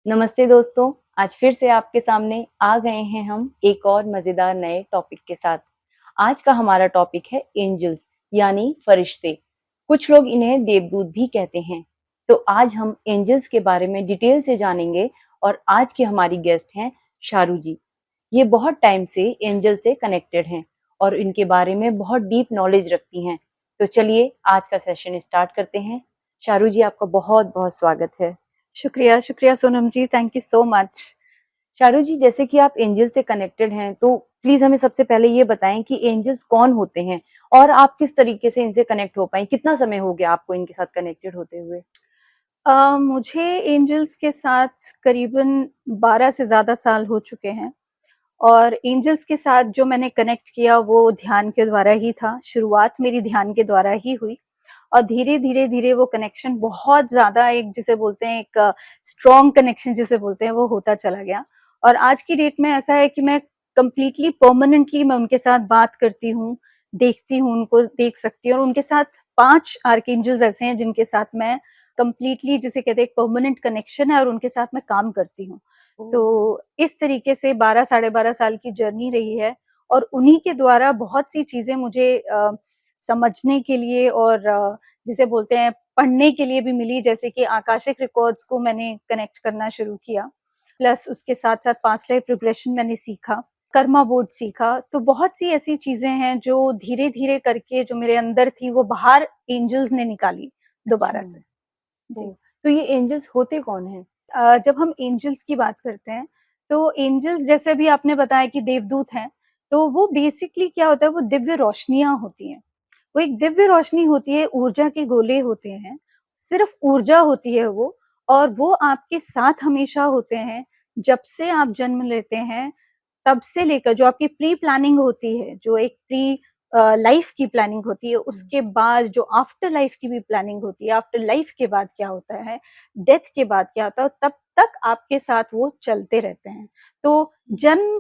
नमस्ते दोस्तों, आज फिर से आपके सामने आ गए हैं हम एक और मज़ेदार नए टॉपिक के साथ। आज का हमारा टॉपिक है एंजल्स यानी फरिश्ते। कुछ लोग इन्हें देवदूत भी कहते हैं। तो आज हम एंजल्स के बारे में डिटेल से जानेंगे और आज की हमारी गेस्ट हैं शारू जी। ये बहुत टाइम से एंजल से कनेक्टेड हैं और इनके बारे में बहुत डीप नॉलेज रखती हैं। तो चलिए आज का सेशन स्टार्ट करते हैं। शारू जी आपका बहुत-बहुत स्वागत है। शुक्रिया, शुक्रिया सोनम जी, थैंक यू सो मच। शारू जी, जैसे कि आप एंजल से कनेक्टेड हैं, तो प्लीज़ हमें सबसे पहले ये बताएँ कि एंजल्स कौन होते हैं? और आप किस तरीके से इनसे कनेक्ट हो पाईं? कितना समय हो गया आपको इनके साथ कनेक्टेड होते हुए? मुझे एंजल्स के साथ करीबन 12 से ज़्यादा साल हो चुके हैं और एंजल्स के साथ जो मैंने कनेक्ट किया वो ध्यान के द्वारा ही था। शुरुआत मेरी ध्यान के द्वारा ही हुई और धीरे-धीरे वो कनेक्शन बहुत ज़्यादा एक जिसे बोलते हैं एक स्ट्रॉन्ग कनेक्शन जिसे बोलते हैं वो होता चला गया। और आज की डेट में ऐसा है कि मैं कंप्लीटली परमानेंटली मैं उनके साथ बात करती हूँ, देखती हूँ, उनको देख सकती हूँ और उनके साथ 5 आर्कएंजल्स ऐसे हैं जिनके साथ मैं कंप्लीटली जिसे कहते हैं एक परमानेंट कनेक्शन है और उनके साथ मैं काम करती हूँ। तो ओह! इस तरीके से 12 साढ़े 12 साल की जर्नी रही है और उन्हीं के द्वारा बहुत सी चीज़ें मुझे समझने के लिए और जिसे बोलते हैं पढ़ने के लिए भी मिली, जैसे कि आकाशिक रिकॉर्ड्स को मैंने कनेक्ट करना शुरू किया। प्लस उसके साथ-साथ पास्ट लाइफ रिग्रेशन मैंने सीखा, कर्मा बोर्ड सीखा, तो बहुत सी ऐसी चीज़ें हैं जो धीरे-धीरे करके जो मेरे अंदर थी वो बाहर एंजल्स ने निकाली अच्छा। दोबारा से। जी। ओह! तो ये एंजल्स होते कौन हैं? जब हम एंजल्स की बात करते हैं, तो एंजल्स जैसे अभी आपने बताया कि देवदूत हैं, तो वो बेसिकली क्या होता है, वो दिव्य रोशनियाँ होती हैं। वो एक दिव्य रोशनी होती है, ऊर्जा के गोले होते हैं, सिर्फ़ ऊर्जा होती है वो और वो आपके साथ हमेशा होते हैं, जब से आप जन्म लेते हैं तब से लेकर जो आपकी प्री प्लानिंग होती है, जो एक प्री लाइफ की प्लानिंग होती है, हुँ। उसके बाद जो आफ्टर लाइफ की भी प्लानिंग होती है, आफ्टर लाइफ के बाद क्या होता है, डेथ के बाद क्या होता है, तब तक आपके साथ वो चलते रहते हैं। तो जन्म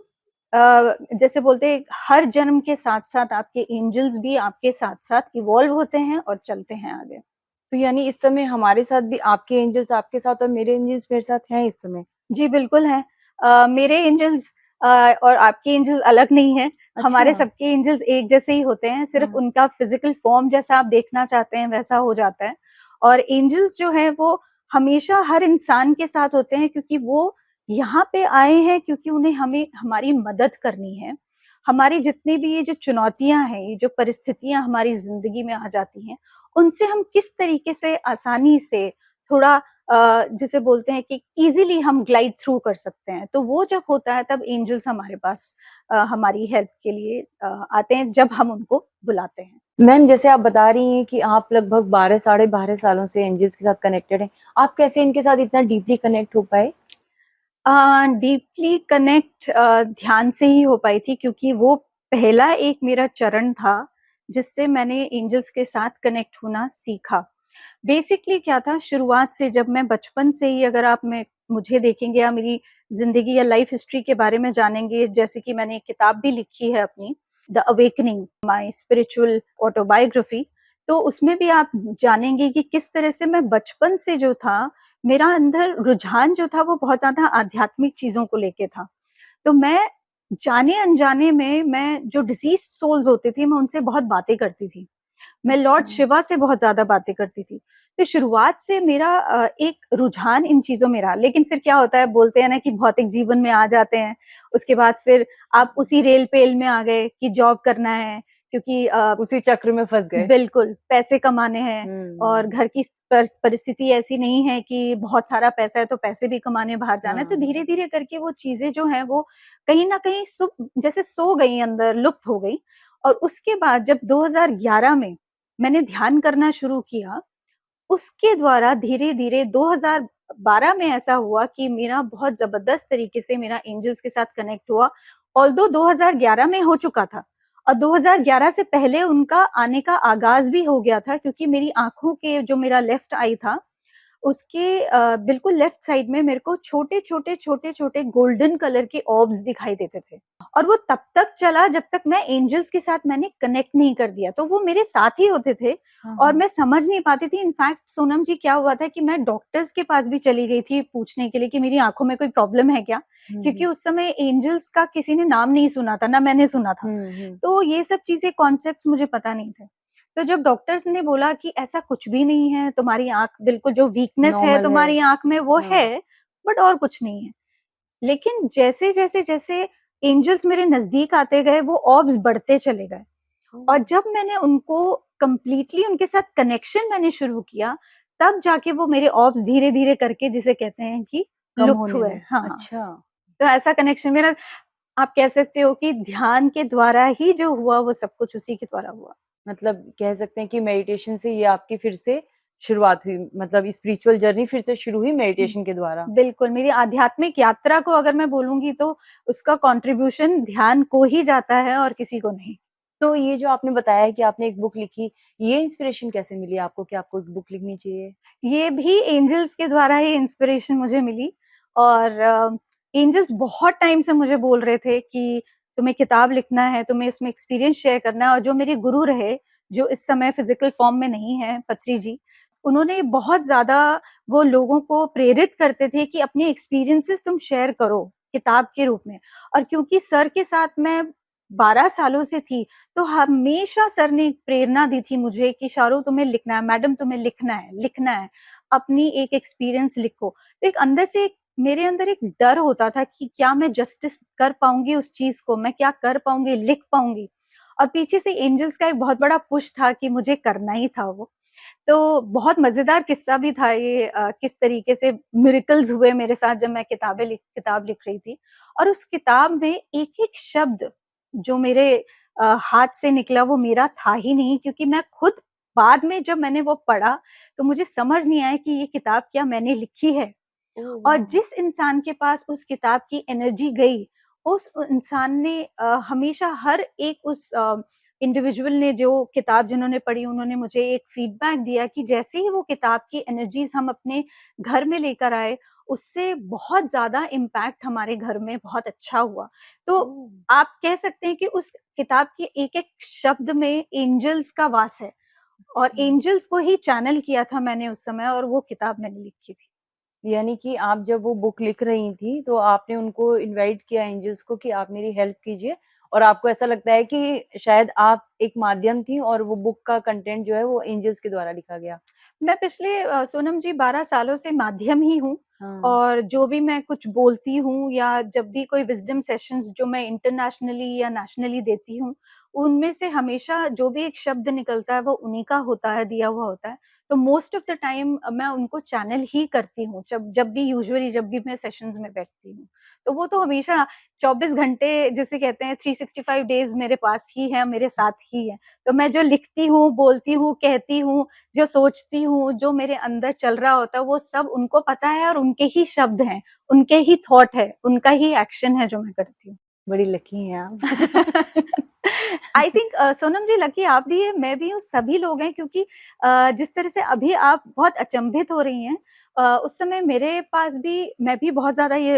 जैसे बोलते हैं हर जन्म के साथ-साथ आपके एंजल्स भी आपके साथ-साथ इवॉल्व होते हैं और चलते हैं आगे। तो यानी इस समय हमारे साथ भी आपके एंजल्स आपके साथ और मेरे एंजल्स मेरे साथ हैं इस समय? जी, बिल्कुल हैं। मेरे एंजल्स और आपके एंजल्स अलग नहीं हैं। अच्छा। हमारे सबके एंजल्स एक जैसे ही होते हैं, सिर्फ़ हाँ। उनका फ़िज़िकल फ़ॉर्म जैसा आप देखना चाहते हैं, वैसा हो जाता है। और एंजल्स जो हैं, वो हमेशा हर इंसान के साथ होते हैं क्योंकि वो यहाँ पे आए हैं क्योंकि उन्हें हमें हमारी मदद करनी है। हमारी जितनी भी ये जो चुनौतियाँ हैं, ये जो परिस्थितियाँ हमारी ज़िंदगी में आ जाती हैं, उनसे हम किस तरीके से आसानी से थोड़ा जिसे बोलते हैं कि ईज़िली हम ग्लाइड थ्रू कर सकते हैं। तो वो जब होता है तब एंजल्स हमारे पास हमारी हेल्प के लिए आते हैं जब हम उनको बुलाते हैं। मैम जैसे आप बता रही हैं कि आप लगभग 12 साढ़े 12 सालों से एंजल्स के साथ कनेक्टेड हैं। आप कैसे इनके साथ इतना डीपली कनेक्ट हो पाए? डीपली कनेक्ट ध्यान से ही हो पाई थी क्योंकि वो पहला एक मेरा चरण था, जिससे मैंने एंजल्स के साथ कनेक्ट होना सीखा। बेसिकली क्या था शुरुआत से जब मैं बचपन से ही अगर आप मैं मुझे देखेंगे या मेरी ज़िंदगी या लाइफ़ हिस्ट्री के बारे में जानेंगे, जैसे कि मैंने एक किताब भी लिखी है अपनी, the awakening my spiritual autobiography, तो उसमें भी आप जानेंगे कि किस तरह से मैं बचपन से जो था, मेरा अंदर रुझान जो था वो बहुत ज़्यादा आध्यात्मिक चीज़ों को लेके था। तो मैं जाने-अनजाने में मैं जो डिसीज़्ड सोल्स होती थी, मैं उनसे बहुत बातें करती थी। मैं अच्छा। लॉर्ड शिवा से बहुत ज़्यादा बातें करती थी। तो शुरुआत से मेरा एक रुझान इन चीज़ों में रहा, लेकिन फिर क्या होता है बोलते हैं ना कि भौतिक जीवन में आ जाते हैं, उसके बाद फिर आप उसी रेल-पेल में आ गए कि जॉब करना है क्योंकि उसी चक्र में फँस गए। बिल्कुल, पैसे कमाने हैं और हुँ। घर की परिस्थिति ऐसी नहीं है कि बहुत सारा पैसा है तो पैसे भी कमाने बाहर जाना है, तो हाँ। धीरे-धीरे करके वो चीज़ें जो हैं वो कहीं न कहीं जैसे सो गई अंदर, लुप्त हो गई और उसके बाद जब 2011 में मैंने ध्यान करना शुरू किया, उसके द्वारा धीरे-धीरे 2012 में ऐसा हुआ कि मेरा बहुत ज़बरदस्त तरीके से मेरा एंजल्स के साथ कनेक्ट हुआ। ऑल्दो 2011 में हो चुका था और 2011 से पहले उनका आने का आगाज़ भी हो गया था क्योंकि मेरी आँखों के जो मेरा लेफ्ट आई था, उसके बिल्कुल लेफ्ट साइड में मेरे को छोटे-छोटे गोल्डन कलर के ऑर्ब्स दिखाई देते थे। और वो तब तक चला जब तक मैं एंजल्स के साथ मैंने कनेक्ट नहीं कर दिया। तो वो मेरे साथ ही होते थे हाँ, और हाँ। मैं समझ नहीं पाती थी। इनफैक्ट सोनम जी क्या हुआ था कि मैं डॉक्टर्स के पास भी चली गई थी पूछने के लिए कि मेरी आँखों में कोई प्रॉब्लम है क्या? हुँ, क्योंकि हुँ। उस समय एंजल्स का किसी ने नाम नहीं सुना था, ना मैंने सुना था। हुँ, हुँ। तो ये सब चीज़ें कॉन्सेप्ट्स मुझे पता नहीं थे। तो जब डॉक्टर्स ने बोला कि ऐसा कुछ भी नहीं है, तुम्हारी आँख बिल्कुल जो वीकनेस है नॉर्मल है। तुम्हारी आँख में वो हाँ। है, बट और कुछ नहीं है। लेकिन जैसे एंजल्स मेरे नज़दीक आते गए, वो ऑर्ब्स बढ़ते चले गए और ओह! जब मैंने उनको कंप्लीटली उनके साथ कनेक्शन मैंने शुरू किया, तब जाके वो मेरे ऑर्ब्स धीरे-धीरे करके जिसे कहते हैं कि कम लुप्त होने हुए। लगे। हाँ, अच्छा। तो ऐसा कनेक्शन मेरा आप कह सकते हो कि ध्यान के द्वारा ही जो हुआ, वो सब कुछ उसी के द्वारा हुआ। मतलब कह सकते हैं कि मेडिटेशन से ये आपकी फिर से शुरुआत हुई, मतलब स्पिरिचुअल जर्नी फिर से शुरू हुई हुँ। मेडिटेशन के द्वारा। बिल्कुल, मेरी आध्यात्मिक यात्रा को अगर मैं बोलूँगी तो उसका कंट्रीब्यूशन ध्यान को ही जाता है और किसी को नहीं। तो ये जो आपने बताया कि आपने एक बुक लिखी, ये इंस्पिरेशन कैसे मिली आपको कि आपको एक बुक लिखनी चाहिए? ये भी एंजल्स के द्वारा ही इंस्पिरेशन मुझे मिली और एंजल्स बहुत टाइम से मुझे बोल रहे थे कि तुम्हें किताब लिखना है, तुम्हें इसमें एक्सपीरियंस शेयर करना है और जो मेरे गुरु रहे, जो इस समय फिज़िकल फॉर्म में नहीं है, पत्री जी, उन्होंने बहुत ज़्यादा वो लोगों को प्रेरित करते थे कि अपने एक्सपीरियंसेस तुम शेयर करो, किताब के रूप में। और क्योंकि सर के साथ मैं 12 सालों से थी, तो हमेशा सर ने एक प्रेरणा दी थी मुझे कि शाहरुख तुम्हें लिखना है, मैडम तुम्हें लिखना है, लिखना है। अपनी एक एक्सपीरियंस लिखो। तो एक अंदर से एक मेरे अंदर एक डर होता था कि क्या मैं जस्टिस कर पाऊँगी उस चीज़ को, मैं क्या कर पाऊँगी, लिख पाऊँगी? और पीछे से एंजल्स का एक बहुत बड़ा पुश था कि मुझे करना ही था वो। तो बहुत मज़ेदार किस्सा भी था ये किस तरीके से मिरेकल्स हुए मेरे साथ जब मैं किताब लिख रही थी और उस किताब में एक-एक शब्द जो मेरे हाथ से निकला वो मेरा था ही नहीं क्योंकि मैं खुद बाद में जब मैंने वो पढ़ा, तो मुझे समझ नहीं आया कि ये किताब क्या मैंने लिखी है। ओह और वाह! जिस इंसान के पास उस किताब की एनर्जी गई, उस इंसान ने हमेशा हर एक उस इंडिविजुअल ने जो किताब जिन्होंने पढ़ी, उन्होंने मुझे एक फीडबैक दिया कि जैसे ही वो किताब की एनर्जीज़ हम अपने घर में लेकर आए, उससे बहुत ज़्यादा इम्पैक्ट हमारे घर में बहुत अच्छा हुआ। तो ओह! आप कह सकते हैं कि उस किताब के एक-एक शब्द में एंजल्स का वास है और अच्छा। एंजल्स को ही चैनल किया था मैंने उस समय और वो किताब मैंने लिखी थी। यानी कि आप जब वो बुक लिख रही थी, तो आपने उनको इनवाइट किया एंजल्स को कि आप मेरी हेल्प कीजिए और आपको ऐसा लगता है कि शायद आप एक माध्यम थी और वो बुक का कंटेंट जो है वो एंजल्स के द्वारा लिखा गया। मैं पिछले सोनम जी 12 सालों से माध्यम ही हूँ हाँ। और जो भी मैं कुछ बोलती हूँ या जब भी कोई विज़डम सेशंस जो मैं इंटरनेशनली या नेशनली देती हूँ, उनमें से हमेशा जो भी एक शब्द निकलता है वो उन्हीं का होता है, दिया हुआ होता है। तो मोस्ट ऑफ द टाइम मैं उनको चैनल ही करती हूँ, जब भी मैं सेशंस में बैठती हूँ। तो वो तो हमेशा 24 घंटे जिसे कहते हैं 365 डेज़ मेरे पास ही है, मेरे साथ ही है। तो मैं जो लिखती हूँ, बोलती हूँ, कहती हूँ, जो सोचती हूँ, जो मेरे अंदर चल रहा होता है, वो सब उनको पता है और उनके ही शब्द हैं, उनके ही थॉट है, उनका ही एक्शन है जो मैं करती हूँ। बड़ी लकी हैं आप। I think Sonam ji lucky आप भी हैं, मैं भी हूँ, सभी लोग हैं क्योंकि जिस तरह से अभी आप बहुत अचंभित हो रही हैं उस समय मेरे पास भी मैं भी बहुत ज़्यादा ये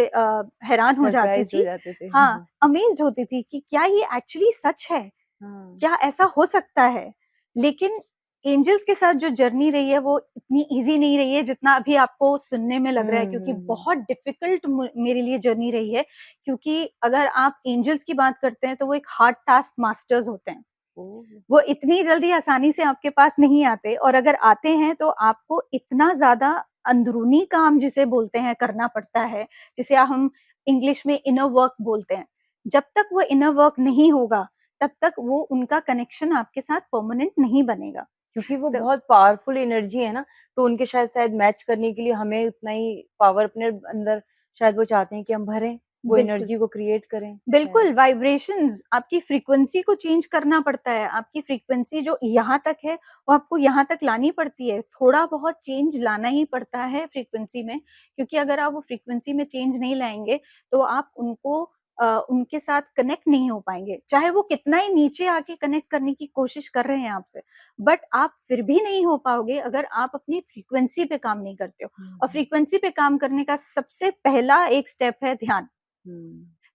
हैरान हो जाती सरप्राइज़्ड हो थी। जाते थे। हाँ, अमेज़्ड होती थी कि क्या ये एक्चुअली सच है? हाँ। क्या ऐसा हो सकता है? लेकिन एंजल्स के साथ जो जर्नी रही है वो इतनी ईज़ी नहीं रही है जितना अभी आपको सुनने में लग रहा है हुँ, क्योंकि हुँ, हुँ। बहुत डिफ़िकल्ट मेरे लिए जर्नी रही है क्योंकि अगर आप एंजल्स की बात करते हैं तो वो एक हार्ड टास्क मास्टर्स होते हैं। ओह! वो इतनी जल्दी आसानी से आपके पास नहीं आते और अगर आते हैं तो आपको इतना ज़्यादा अंदरूनी काम जिसे बोलते हैं करना पड़ता है, जिसे हम इंग्लिश में इनर वर्क बोलते हैं। जब तक वो इनर वर्क नहीं होगा, तब तक वो उनका कनेक्शन आपके साथ परमानेंट नहीं बनेगा। क्योंकि वो तो बहुत पावरफुल एनर्जी है ना, तो उनके शायद मैच करने के लिए हमें उतना ही पावर अपने अंदर शायद वो चाहते हैं कि हम भरें, वो बिल्कुल। एनर्जी को क्रिएट करें शायद। बिल्कुल, वाइब्रेशंस आपकी फ्रीक्वेंसी को चेंज करना पड़ता है। आपकी फ्रीक्वेंसी जो यहाँ तक है, वो आपको यहाँ तक लानी पड़ती है। थोड़ा-बहुत चेंज लाना ही पड़ता है फ्रीक्वेंसी में, क्योंकि अगर आप वो फ्रीक्वेंसी में चेंज नहीं लाएँगे, तो आप उनको उनके साथ कनेक्ट नहीं हो पाएँगे। चाहे वो कितना ही नीचे आके कनेक्ट करने की कोशिश कर रहे हैं आपसे, बट आप फिर भी नहीं हो पाओगे अगर आप अपनी फ्रीक्वेंसी पे काम नहीं करते हो। और फ्रीक्वेंसी पे काम करने का सबसे पहला एक स्टेप है ध्यान।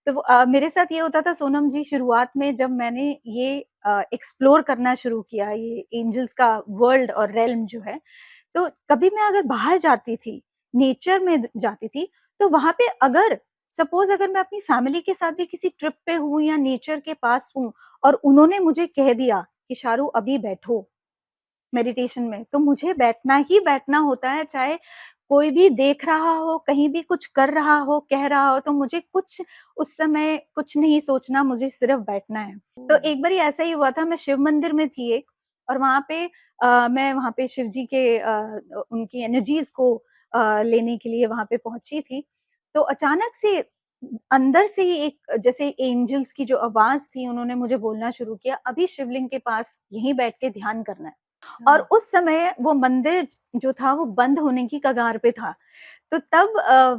तो मेरे साथ ये होता था सोनम जी, शुरुआत में जब मैंने ये एक्सप्लोर करना शुरू किया, ये एंजल्स का वर्ल्ड और रेल्म जो है, तो कभी मैं अगर बाहर जाती थी, नेचर में जाती थी, तो वहाँ पे अगर सपोज़ अगर मैं अपनी फैमिली के साथ भी किसी ट्रिप पे हूँ या नेचर के पास हूँ और उन्होंने मुझे कह दिया कि शारू अभी बैठो मेडिटेशन में, तो मुझे बैठना ही बैठना होता है, चाहे कोई भी देख रहा हो, कहीं भी कुछ कर रहा हो, कह रहा हो, तो मुझे कुछ उस समय कुछ नहीं सोचना, मुझे सिर्फ बैठना है। तो एक बारी ऐसा ही हुआ था, मैं शिव मंदिर में थी एक, और वहाँ पे मैं वहाँ पे शिव जी के उनकी एनर्जीज़ को लेने के लिए वहाँ पे पहुँची थी। तो अचानक से अंदर से ही एक जैसे एंजल्स की जो आवाज़ थी, उन्होंने मुझे बोलना शुरू किया, "अभी शिवलिंग के पास यहीं बैठ के ध्यान करना है।" और उस समय वो मंदिर जो था वो बंद होने की कगार पे था। तो तब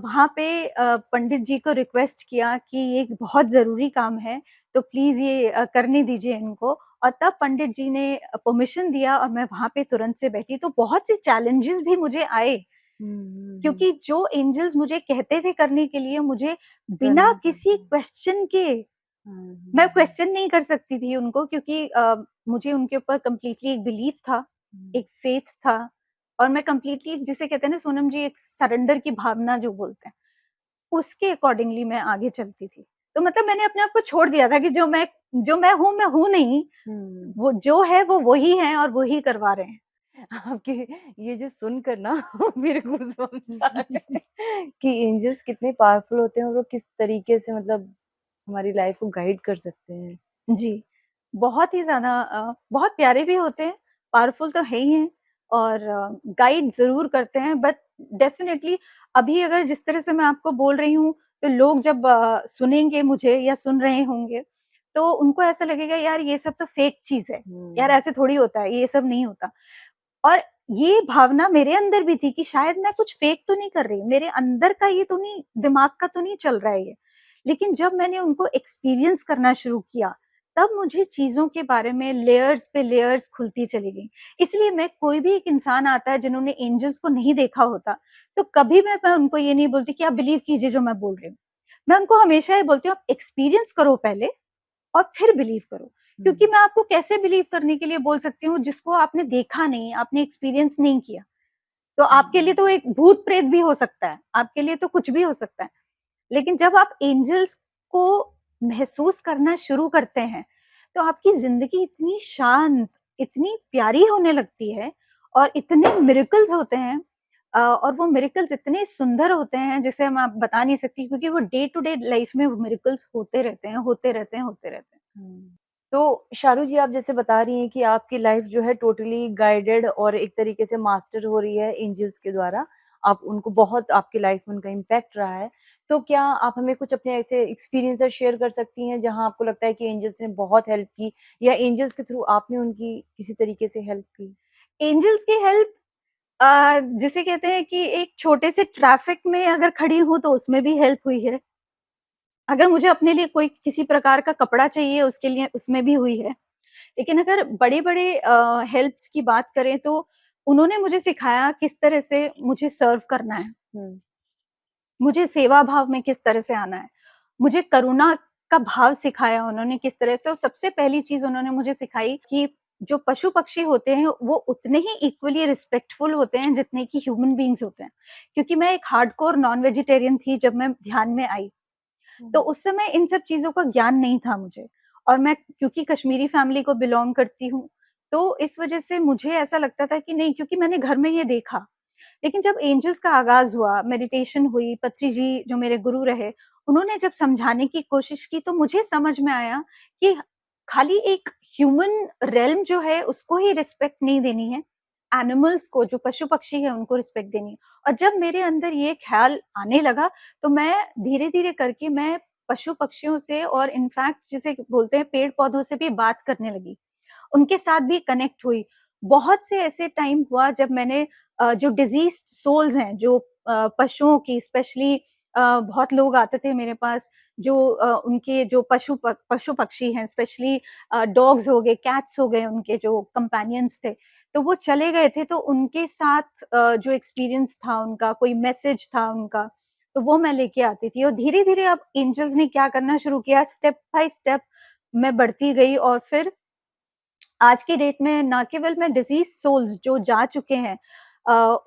वहाँ पे पंडित जी को रिक्वेस्ट किया कि ये एक बहुत ज़रूरी काम है, तो प्लीज़ ये करने दीजिए इनको, और तब पंडित जी ने परमिशन दिया और मैं वहाँ पे तुरंत से बैठी। तो बहुत से चैलेंजेस भी मुझे आए, क्योंकि जो एंजल्स मुझे कहते थे करने के लिए, मुझे बिना करना किसी पड़ता क्वेश्चन के, मैं क्वेश्चन नहीं कर सकती थी उनको, क्योंकि मुझे उनके ऊपर कंप्लीटली एक बिलीफ था, एक फेथ था, और मैं कंप्लीटली, जिसे कहते हैं ना सोनम जी, एक सरेंडर की भावना जो बोलते हैं, उसके अकॉर्डिंगली मैं आगे चलती थी। तो मतलब मैंने अपने आप को छोड़ दिया था कि मैं हूँ नहीं, वो जो है वो वही है और वही करवा रहे हैं। आपके ये जो सुनकर ना मेरे गूज़बम्प्स आ रहे हैं कि एंजल्स कितने पावरफुल होते हैं और वो किस तरीके से मतलब हमारी लाइफ को गाइड कर सकते हैं। जी, बहुत ही ज़्यादा बहुत प्यारे भी होते हैं, पावरफुल तो है ही हैं, और गाइड ज़रूर करते हैं, बट डेफ़िनेटली अभी अगर जिस तरह से मैं आपको बोल रही हूँ, तो लोग जब सुनेंगे मुझे या सुन रहे होंगे, तो उनको ऐसा लगेगा यार ये सब तो फ़ेक चीज़ है, यार हुँ, ऐसे थोड़ी होता है, ये सब नहीं होता। और ये भावना मेरे अंदर भी थी कि शायद मैं कुछ फ़ेक तो नहीं कर रही, मेरे अंदर का ये तो नहीं, दिमाग का तो नहीं चल रहा है ये। लेकिन जब मैंने उनको एक्सपीरियंस करना शुरू किया, तब मुझे चीज़ों के बारे में लेयर्स पे लेयर्स खुलती चली गई। इसलिए मैं, कोई भी एक इंसान आता है जिन्होंने एंजल्स को नहीं देखा होता, तो कभी मैं उनको ये नहीं बोलती कि आप बिलीव कीजिए जो मैं बोल रही हूँ। मैं उनको हमेशा ये बोलती हूँ, आप एक्सपीरियंस करो पहले और फिर बिलीव करो। क्योंकि हुँ, मैं आपको कैसे बिलीव करने के लिए बोल सकती हूँ जिसको आपने देखा नहीं, आपने एक्सपीरियंस नहीं किया। तो आपके लिए हुँ, तो एक भूत-प्रेत भी हो सकता है, आपके लिए तो कुछ भी हो सकता है। लेकिन जब आप एंजल्स को महसूस करना शुरू करते हैं, तो आपकी ज़िंदगी इतनी शांत, इतनी प्यारी होने लगती है, और इतने मिरेकल्स होते हैं, और वो मिरेकल्स इतने सुंदर होते हैं जिसे मैं आप बता नहीं सकती, क्योंकि वो डे टू डे लाइफ में वो मिरेकल्स होते रहते हैं, होते रहते हैं, होते रहते हैं। हुँ। तो शारू जी आप जैसे बता रही हैं कि आपकी लाइफ जो है टोटली गाइडेड और एक तरीके से मास्टर हो रही है एंजल्स के द्वारा। आप उनको बहुत आपकी लाइफ में उनका इम्पैक्ट रहा है। तो क्या आप हमें कुछ अपने ऐसे एक्सपीरियंसेस शेयर कर सकती हैं जहाँ आपको लगता है कि एंजल्स ने बहुत हेल्प की या एंजल्स के थ्रू आपने उनकी किसी तरीके से हेल्प की? एंजल्स की हेल्प, जिसे कहते हैं कि एक छोटे से ट्रैफिक में अगर खड़ी हूँ तो उसमें भी हेल्प हुई है। अगर मुझे अपने लिए कोई किसी प्रकार का कपड़ा चाहिए उसके लिए उसमें भी हुई है। लेकिन अगर बड़े-बड़े हेल्प्स की बात करें तो उन्होंने मुझे सिखाया किस तरह से मुझे सर्व करना है। हुँ, मुझे सेवा भाव में किस तरह से आना है। मुझे करुणा का भाव सिखाया उन्होंने किस तरह से, और सबसे पहली चीज़ उन्होंने मुझे सिखाई कि जो पशु-पक्षी होते हैं वो उतने ही इक्वली रिस्पेक्टफुल होते हैं जितने कि ह्यूमन बीइंग्स होते हैं। क्योंकि मैं एक हार्डकोर नॉन वेजिटेरियन थी जब मैं ध्यान में आई। तो हुँ, उस समय इन सब चीज़ों का ज्ञान नहीं था मुझे, और मैं क्योंकि कश्मीरी फैमिली को बिलॉन्ग करती हूँ, तो इस वज़ह से मुझे ऐसा लगता था कि नहीं, क्योंकि मैंने घर में ये देखा। लेकिन जब एंजल्स का आगाज़ हुआ, मेडिटेशन हुई, पत्री जी जो मेरे गुरु रहे, उन्होंने जब समझाने की कोशिश की, तो मुझे समझ में आया कि खाली एक ह्यूमन रियल्म जो है उसको ही रिस्पेक्ट नहीं देनी है, एनिमल्स को, जो पशु-पक्षी हैं उनको रिस्पेक्ट देनी है। और जब मेरे अंदर ये ख़्याल आने लगा, तो मैं धीरे-धीरे करके मैं पशु-पक्षियों से, और इनफैक्ट जिसे बोलते हैं पेड़-पौधों से भी बात करने लगी। उनके साथ भी कनेक्ट हुई। बहुत से ऐसे टाइम हुआ जब मैंने जो डिज़ीज़्ड सोल्स हैं, जो पशुओं की, स्पेशली बहुत लोग आते थे मेरे पास जो उनके जो पशु पक्षी हैं, स्पेशली डॉग्स हो गए, कैट्स हो गए, उनके जो कंपेनियंस थे, तो वो चले गए थे, तो उनके साथ जो एक्सपीरियंस था उनका, कोई मैसेज था उनका, तो वो मैं लेके आती थी। और धीरे-धीरे अब एंजल्स ने क्या करना शुरू किया, स्टेप बाय स्टेप मैं बढ़ती गई और फिर आज की डेट में ना केवल मैं डिसीज़ सोल्स जो जा चुके हैं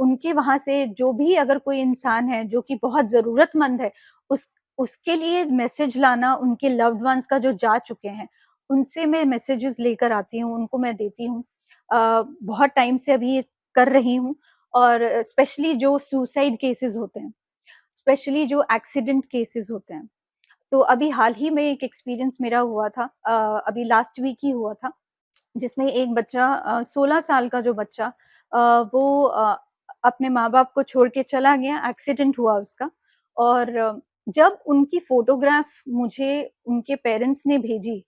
उनके वहाँ से जो भी अगर कोई इंसान है जो कि बहुत ज़रूरतमंद है, उसके लिए मैसेज लाना, उनके लव्ड वन्स का जो जा चुके हैं, उनसे मैं मैसेजेस लेकर आती हूँ, उनको मैं देती हूँ। बहुत टाइम से अभी ये कर रही हूँ और स्पेशली जो सुसाइड केसेज़ होते हैं, स्पेशली जो एक्सीडेंट केसेज़ होते हैं। तो अभी हाल ही में एक एक्सपीरियंस मेरा हुआ था, अभी लास्ट वीक ही हुआ था। जिसमें एक बच्चा 16 साल का जो बच्चा वो अपने माँ-बाप को छोड़ के चला गया, एक्सीडेंट हुआ उसका। और जब उनकी फ़ोटोग्राफ मुझे उनके पेरेंट्स ने भेजी,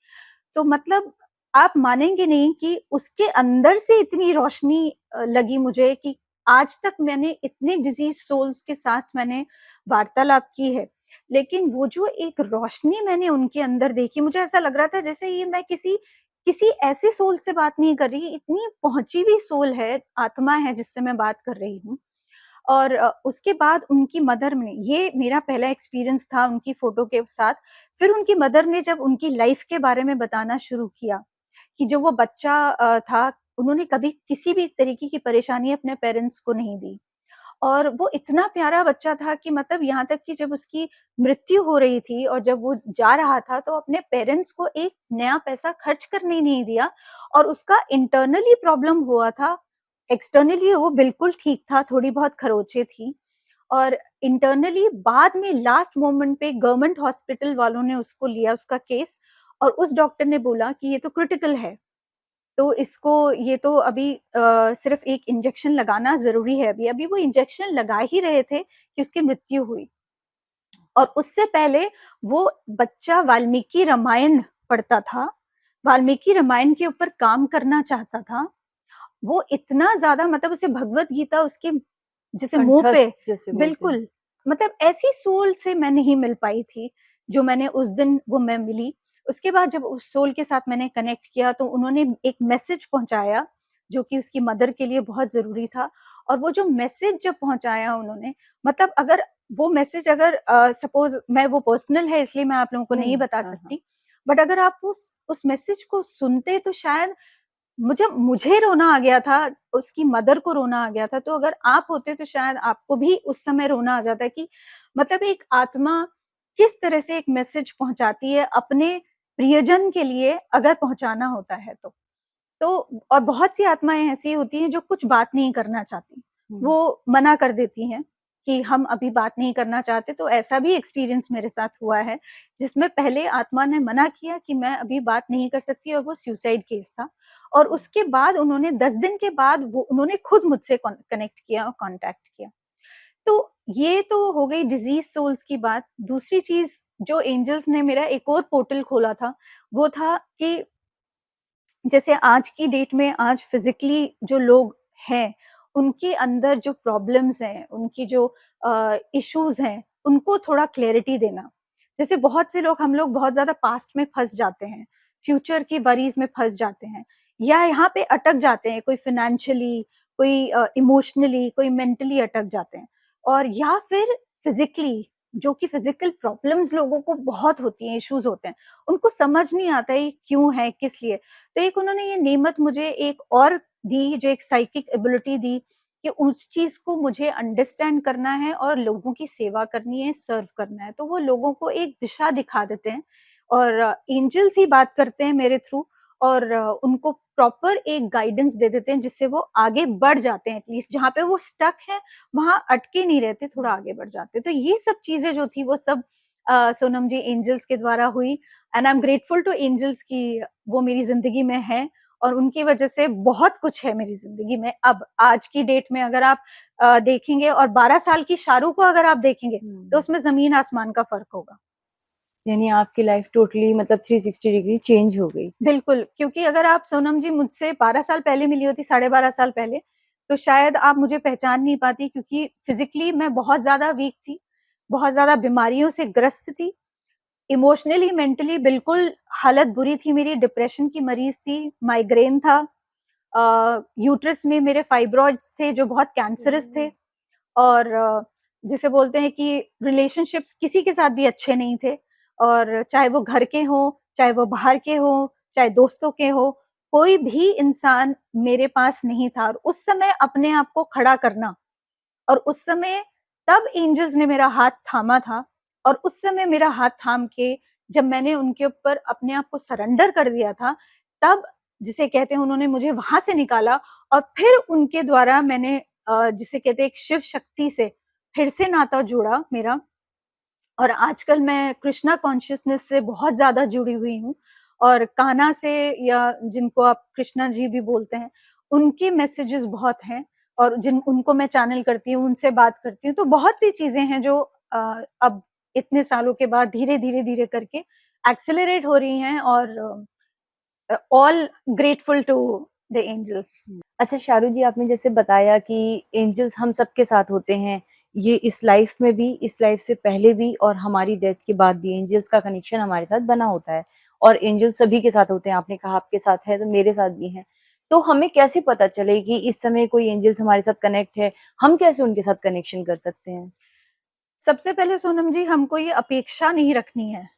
तो मतलब आप मानेंगे नहीं कि उसके अंदर से इतनी रोशनी लगी मुझे कि आज तक मैंने इतने डिज़ीज़ सोल्स के साथ मैंने वार्तालाप की है। लेकिन वो जो एक रोशनी मैंने उनके अंदर देखी, मुझे ऐसा लग रहा था जैसे ये मैं किसी किसी ऐसे सोल से बात नहीं कर रही, इतनी पहुँची हुई सोल है, आत्मा है जिससे मैं बात कर रही हूँ। और उसके बाद उनकी मदर ने, ये मेरा पहला एक्सपीरियंस था उनकी फ़ोटो के साथ। फिर उनकी मदर ने जब उनकी लाइफ़ के बारे में बताना शुरू किया, कि जो वो बच्चा था, उन्होंने कभी किसी भी तरीके की परेशानी अपने पेरेंट्स को नहीं दी। और वो इतना प्यारा बच्चा था कि मतलब यहाँ तक कि जब उसकी मृत्यु हो रही थी और जब वो जा रहा था, तो अपने पेरेंट्स को एक नया पैसा खर्च करने नहीं दिया। और उसका इंटरनली प्रॉब्लम हुआ था, एक्सटर्नली वो बिल्कुल ठीक था, थोड़ी बहुत खरोंचें थी। और इंटरनली बाद में लास्ट मोमेंट पे गवर्नमेंट हॉस्पिटल वालों ने उसको लिया, उसका केस, और उस डॉक्टर ने बोला कि ये तो क्रिटिकल है। तो इसको, ये तो अभी सिर्फ़ एक इंजेक्शन लगाना ज़रूरी है अभी। अभी वो इंजेक्शन लगा ही रहे थे कि उसकी मृत्यु हुई। और उससे पहले वो बच्चा वाल्मीकि रामायण पढ़ता था, वाल्मीकि रामायण के ऊपर काम करना चाहता था। वो इतना ज़्यादा, मतलब उसे भगवत गीता उसके जैसे मुँह पे, कंठस्थ जैसे बोलते हैं। बिल्कुल, मतलब ऐसी सोल से मैं नहीं मिल पाई थी, जो मैंने उस दिन वो मैं मिली। उसके बाद जब उस सोल के साथ मैंने कनेक्ट किया, तो उन्होंने एक मैसेज पहुँचाया, जो कि उसकी मदर के लिए बहुत ज़रूरी था। और वो जो मैसेज जब पहुँचाया उन्होंने, मतलब अगर वो मैसेज, अगर सपोज़ मैं, वो पर्सनल है इसलिए मैं आप लोगों को नहीं बता हाँ, हाँ। सकती, बट अगर आप उस मैसेज को सुनते तो शायद मुझे रोना आ गया था, उसकी मदर को रोना आ गया था, तो अगर आप होते तो शायद आपको भी उस समय रोना आ जाता कि मतलब एक आत्मा किस तरह से एक मैसेज पहुँचाती है अपने प्रियजन के लिए, अगर पहुँचाना होता है तो। तो और बहुत सी आत्माएँ ऐसी होती हैं जो कुछ बात नहीं करना चाहती, हुँ। वो मना कर देती हैं कि हम अभी बात नहीं करना चाहते, तो ऐसा भी एक्सपीरियंस मेरे साथ हुआ है, जिसमें पहले आत्मा ने मना किया कि मैं अभी बात नहीं कर सकती, और वो सुसाइड केस था। और उसके बाद उन्होंने 10 दिन के बाद वो उन्होंने खुद मुझसे कनेक्ट किया और कॉन्टैक्ट किया। तो ये तो हो गई डिज़ीज़ सोल्स की बात। दूसरी चीज़ जो एंजल्स ने मेरा एक और पोर्टल खोला था, वो था कि जैसे आज की डेट में, आज फिज़िकली जो लोग हैं, उनके अंदर जो प्रॉब्लम्स हैं, उनकी जो इश्यूज़ हैं, उनको थोड़ा क्लैरिटी देना। जैसे बहुत से लोग, हम लोग बहुत ज़्यादा पास्ट में फँस जाते हैं, फ्यूचर की वरीज़ में फँस जाते हैं, या यहाँ पे अटक जाते हैं, कोई फ़ाइनेंशियली, कोई इमोशनली, कोई मेंटली अटक जाते हैं। और या फिर फिज़िकली, जो कि फिज़िकल प्रॉब्लम्स लोगों को बहुत होती हैं, इश्यूज़ होते हैं, उनको समझ नहीं आता ये क्यों है, किस लिए? तो एक उन्होंने ये नेमत मुझे एक और दी, जो एक साइकिक एबिलिटी दी, कि उस चीज़ को मुझे अंडरस्टैंड करना है और लोगों की सेवा करनी है, सर्व करना है। तो वो लोगों को एक दिशा दिखा देते हैं, और एंजल्स ही बात करते हैं मेरे थ्रू, और उनको प्रॉपर एक गाइडेंस दे देते हैं, जिससे वो आगे बढ़ जाते हैं, एटलीस्ट जहाँ पे वो स्टक हैं, वहाँ अटके नहीं रहते, थोड़ा आगे बढ़ जाते हैं। तो ये सब चीज़ें जो थी, वो सब सोनम जी एंजल्स के द्वारा हुई, and I am grateful to angels कि वो मेरी ज़िंदगी में हैं, और उनकी वजह से बहुत कुछ है मेरी ज़िंदगी में। अब आज की डेट में अगर आप देखेंगे, और 12 साल की शारू को अगर आप देखेंगे, तो हुँ। उसमें ज़मीन-आसमान का फ़र्क होगा। यानी आपकी लाइफ़ टोटली मतलब 360 डिग्री चेंज हो गई। बिल्कुल, क्योंकि अगर आप सोनम जी मुझसे 12 साल पहले मिली होती, साढ़े 12 साल पहले, तो शायद आप मुझे पहचान नहीं पाती, क्योंकि फिज़िकली मैं बहुत ज़्यादा वीक थी। बहुत ज़्यादा बीमारियों से ग्रस्त थी। इमोशनली, मेंटली बिल्कुल हालत बुरी थी मेरी, डिप्रेशन की मरीज़ थी, माइग्रेन था। यूट्रस में मेरे फाइब्रॉइड्स थे जो बहुत कैंसरस थे, और जिसे बोलते हैं कि रिलेशनशिप्स किसी के साथ भी अच्छे नहीं थे, और चाहे वो घर के हों, चाहे वो बाहर के हों, चाहे दोस्तों के हों, कोई भी इंसान मेरे पास नहीं था। और उस समय अपने आप को खड़ा करना, और उस समय तब एंजल्स ने मेरा हाथ थामा था, और उस समय मेरा हाथ थाम के जब मैंने उनके ऊपर अपने आप को सरेंडर कर दिया था, तब जिसे कहते हैं उन्होंने मुझे वहाँ से निकाला, और फिर उनके द्वारा मैंने जिसे कहते हैं एक शिव शक्ति से फिर से नाता जुड़ा मेरा। और आजकल मैं कृष्णा कॉन्शियसनेस से बहुत ज़्यादा जुड़ी हुई हूँ, और कान्हा से, या जिनको आप कृष्णा जी भी बोलते हैं, उनके मैसेजेस बहुत हैं, और जिन उनको मैं चैनल करती हूँ, उनसे बात करती हूँ। तो बहुत सी चीज़ें हैं जो अब इतने सालों के बाद धीरे-धीरे करके एक्सेलरेट हो रही हैं, और all grateful to the angels. अच्छा शारू जी, आपने जैसे बताया कि एंजल्स हम सबके साथ होते हैं, ये इस लाइफ में भी, इस लाइफ से पहले भी और हमारी डेथ के बाद भी एंजल्स का कनेक्शन हमारे साथ बना होता है और एंजल्स सभी के साथ होते हैं। आपने कहा आपके साथ है, तो मेरे साथ भी हैं। तो हमें कैसे पता चले कि इस समय कोई एंजल्स हमारे साथ कनेक्ट है? हम कैसे उनके साथ कनेक्शन कर सकते हैं? सबसे पहले सोनम जी, हमको ये अपेक्षा नहीं रखनी है।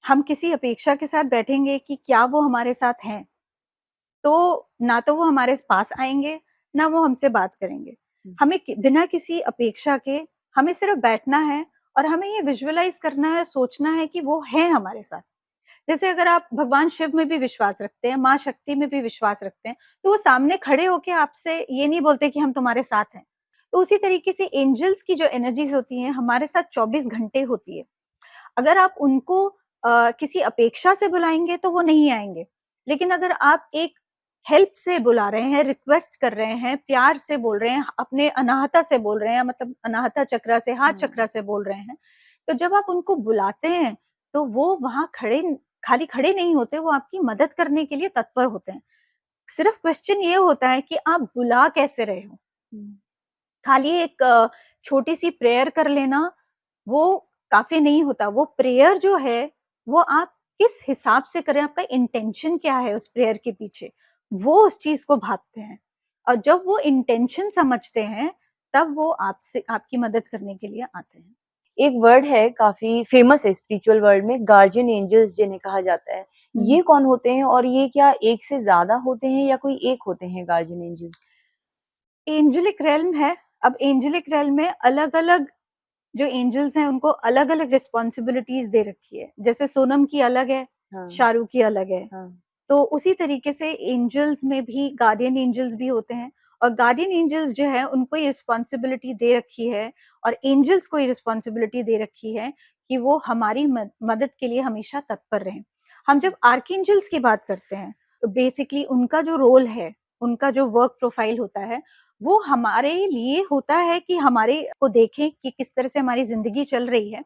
हम किसी अपेक्षा के साथ बैठेंगे कि क्या वो हमारे साथ हैं, तो ना तो वो हमारे पास आएँगे, ना वो हमसे बात करेंगे। हुँ। हमें बिना किसी अपेक्षा के हमें सिर्फ बैठना है, और हमें ये विजुअलाइज़ करना है, सोचना है कि वो हैं हमारे साथ। जैसे अगर आप भगवान शिव में भी विश्वास रखते हैं, माँ शक्ति में भी विश्वास रखते हैं, तो वो सामने खड़े होके आपसे ये नहीं बोलते कि हम तुम्हारे साथ हैं। तो उसी तरीके से एंजल्स की जो एनर्जीज़ होती हैं, हमारे साथ 24 घंटे होती है। अगर आप उनको किसी अपेक्षा से बुलाएँगे तो वो नहीं आएँगे। लेकिन अगर आप एक हेल्प से बुला रहे हैं, रिक्वेस्ट कर रहे हैं, प्यार से बोल रहे हैं, अपने अनाहता से बोल रहे हैं, मतलब अनाहता चक्रा से, हाथ चक्रा से बोल रहे हैं, तो जब आप उनको बुलाते हैं, तो वो वहाँ खाली खड़े नहीं होते, वो आपकी मदद करने के लिए तत्पर होते हैं। सिर्फ क्वेश्चन ये होता है कि आप बुला कैसे रहे हो? हुँ। खाली एक छोटी-सी प्रेयर कर लेना, वो काफ़ी नहीं होता। वो प्रेयर जो है, वो आप किस हिसाब से करें, आपका इंटेंशन क्या है उस प्रेयर के पीछे, वो उस चीज़ को भाँपते हैं। और जब वो इंटेंशन समझते हैं, तब वो आपसे आपकी मदद करने के लिए आते हैं। एक वर्ड है, काफ़ी फ़ेमस है स्पिरिचुअल वर्ल्ड में, गार्डियन एंजल्स जिन्हें कहा जाता है। हुँ। ये कौन होते हैं और ये क्या एक से ज़्यादा होते हैं या कोई एक होते हैं गार्डियन एंजल्स? एंजेलिक रेल्म है। अब एंजेलिक रेल्म में अलग-अलग जो एंजल्स हैं, उनको अलग-अलग रिस्पॉन्सिबिलिटीज़ दे रखी है। जैसे सोनम की अलग है, हाँ, शाहरुख की अलग है। हाँ। तो उसी तरीके से एंजल्स में भी गार्डियन एंजल्स भी होते हैं, और गार्डियन एंजल्स जो है उनको ये रिस्पॉन्सिबिलिटी दे रखी है, और एंजल्स को ये रिस्पॉन्सिबिलिटी दे रखी है कि वो हमारी मदद के लिए हमेशा तत्पर रहें। हम जब आर्कएंजल्स की बात करते हैं, तो बेसिकली उनका जो रोल है, उनका जो वर्क प्रोफाइल होता है, वो हमारे लिए होता है कि हमारे को देखें कि किस तरह से हमारी ज़िंदगी चल रही है।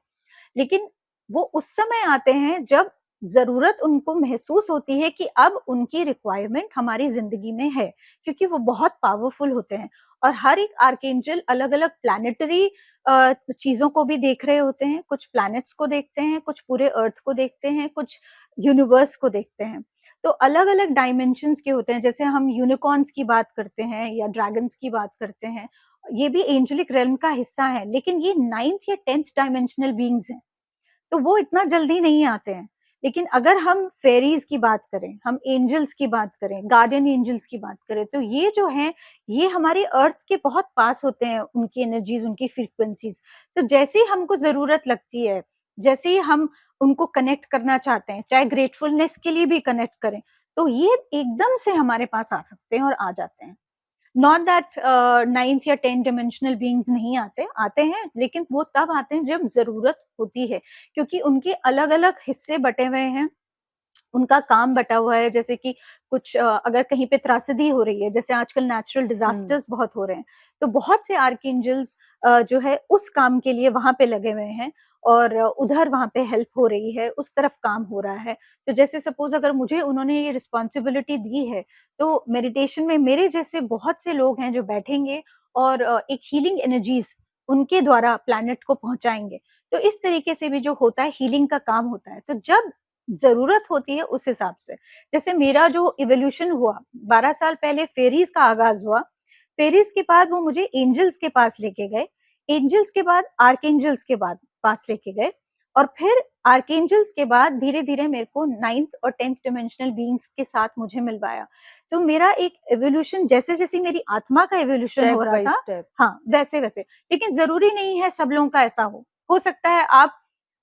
लेकिन वो उस समय आते हैं जब ज़रूरत उनको महसूस होती है कि अब उनकी रिक्वायरमेंट हमारी ज़िंदगी में है, क्योंकि वो बहुत पावरफुल होते हैं। और हर एक आर्कएंजल अलग-अलग प्लैनेटरी चीज़ों को भी देख रहे होते हैं, कुछ प्लैनेट्स को देखते हैं, कुछ पूरे अर्थ को देखते हैं, कुछ यूनिवर्स को देखते हैं। तो अलग-अलग डायमेंशंस के होते हैं, जैसे हम यूनिकॉर्न्स की बात करते हैं या ड्रैगन्स की बात करते हैं, ये भी एंजेलिक रेल्म का हिस्सा है, लेकिन ये 9th या 10th डायमेंशनल बीइंग्स हैं। तो वो इतना जल्दी नहीं आते हैं। लेकिन अगर हम फेरीज़ की बात करें, हम एंजल्स की बात करें, गार्डियन एंजल्स की बात करें, तो ये जो हैं, ये हमारे अर्थ के बहुत पास होते हैं, उनकी एनर्जीज़, उनकी फ्रीक्वेंसीज़। तो जैसे ही हमको ज़रूरत लगती है, जैसे ही हम उनको कनेक्ट करना चाहते हैं, चाहे ग्रेटफुलनेस के लिए भी कनेक्ट करें, तो ये एकदम से हमारे पास आ सकते हैं और आ जाते हैं। नॉट दैट 9th या 10th डायमेंशनल बीइंग्स नहीं आते, आते हैं, लेकिन वो तब आते हैं जब ज़रूरत होती है, क्योंकि उनके अलग-अलग हिस्से बँटे हुए हैं, उनका काम बँटा हुआ है। जैसे कि कुछ अगर कहीं पे त्रासदी हो रही है, जैसे आजकल नेचुरल हुँ। डिज़ास्टर्स बहुत हो रहे हैं, तो बहुत से आर्कएंजल्स जो है उस काम के लिए वहाँ पे लगे हुए हैं, और उधर वहाँ पे हेल्प हो रही है, उस तरफ काम हो रहा है। तो जैसे सपोज़ अगर मुझे उन्होंने ये रिस्पॉन्सिबिलिटी दी है, तो मेडिटेशन में मेरे जैसे बहुत से लोग हैं जो बैठेंगे, और एक हीलिंग एनर्जीज़ उनके द्वारा प्लैनेट को पहुंचाएंगे। तो इस तरीके से भी जो होता है हीलिंग का काम होता है। तो जब जरूरत होती है उस हिसाब से, जैसे मेरा जो इवोल्यूशन हुआ 12 साल पहले, फेरीज का आगाज हुआ। फेरीज के बाद वो मुझे एंजल्स के पास लेके गए, एंजल्स के बाद आर्कएंजल्स के बाद पास लेके गए, और फिर आर्कएंजल्स के बाद धीरे धीरे मेरे को 9th और 10th डिमेंशनल बीइंग्स के साथ मुझे मिलवाया। तो मेरा एक एवोल्यूशन, जैसे जैसे मेरी आत्मा का एवोल्यूशन स्टेप हो रहा बाय था, स्टेप। हाँ वैसे वैसे। लेकिन जरूरी नहीं है सब लोगों का ऐसा हो सकता है आप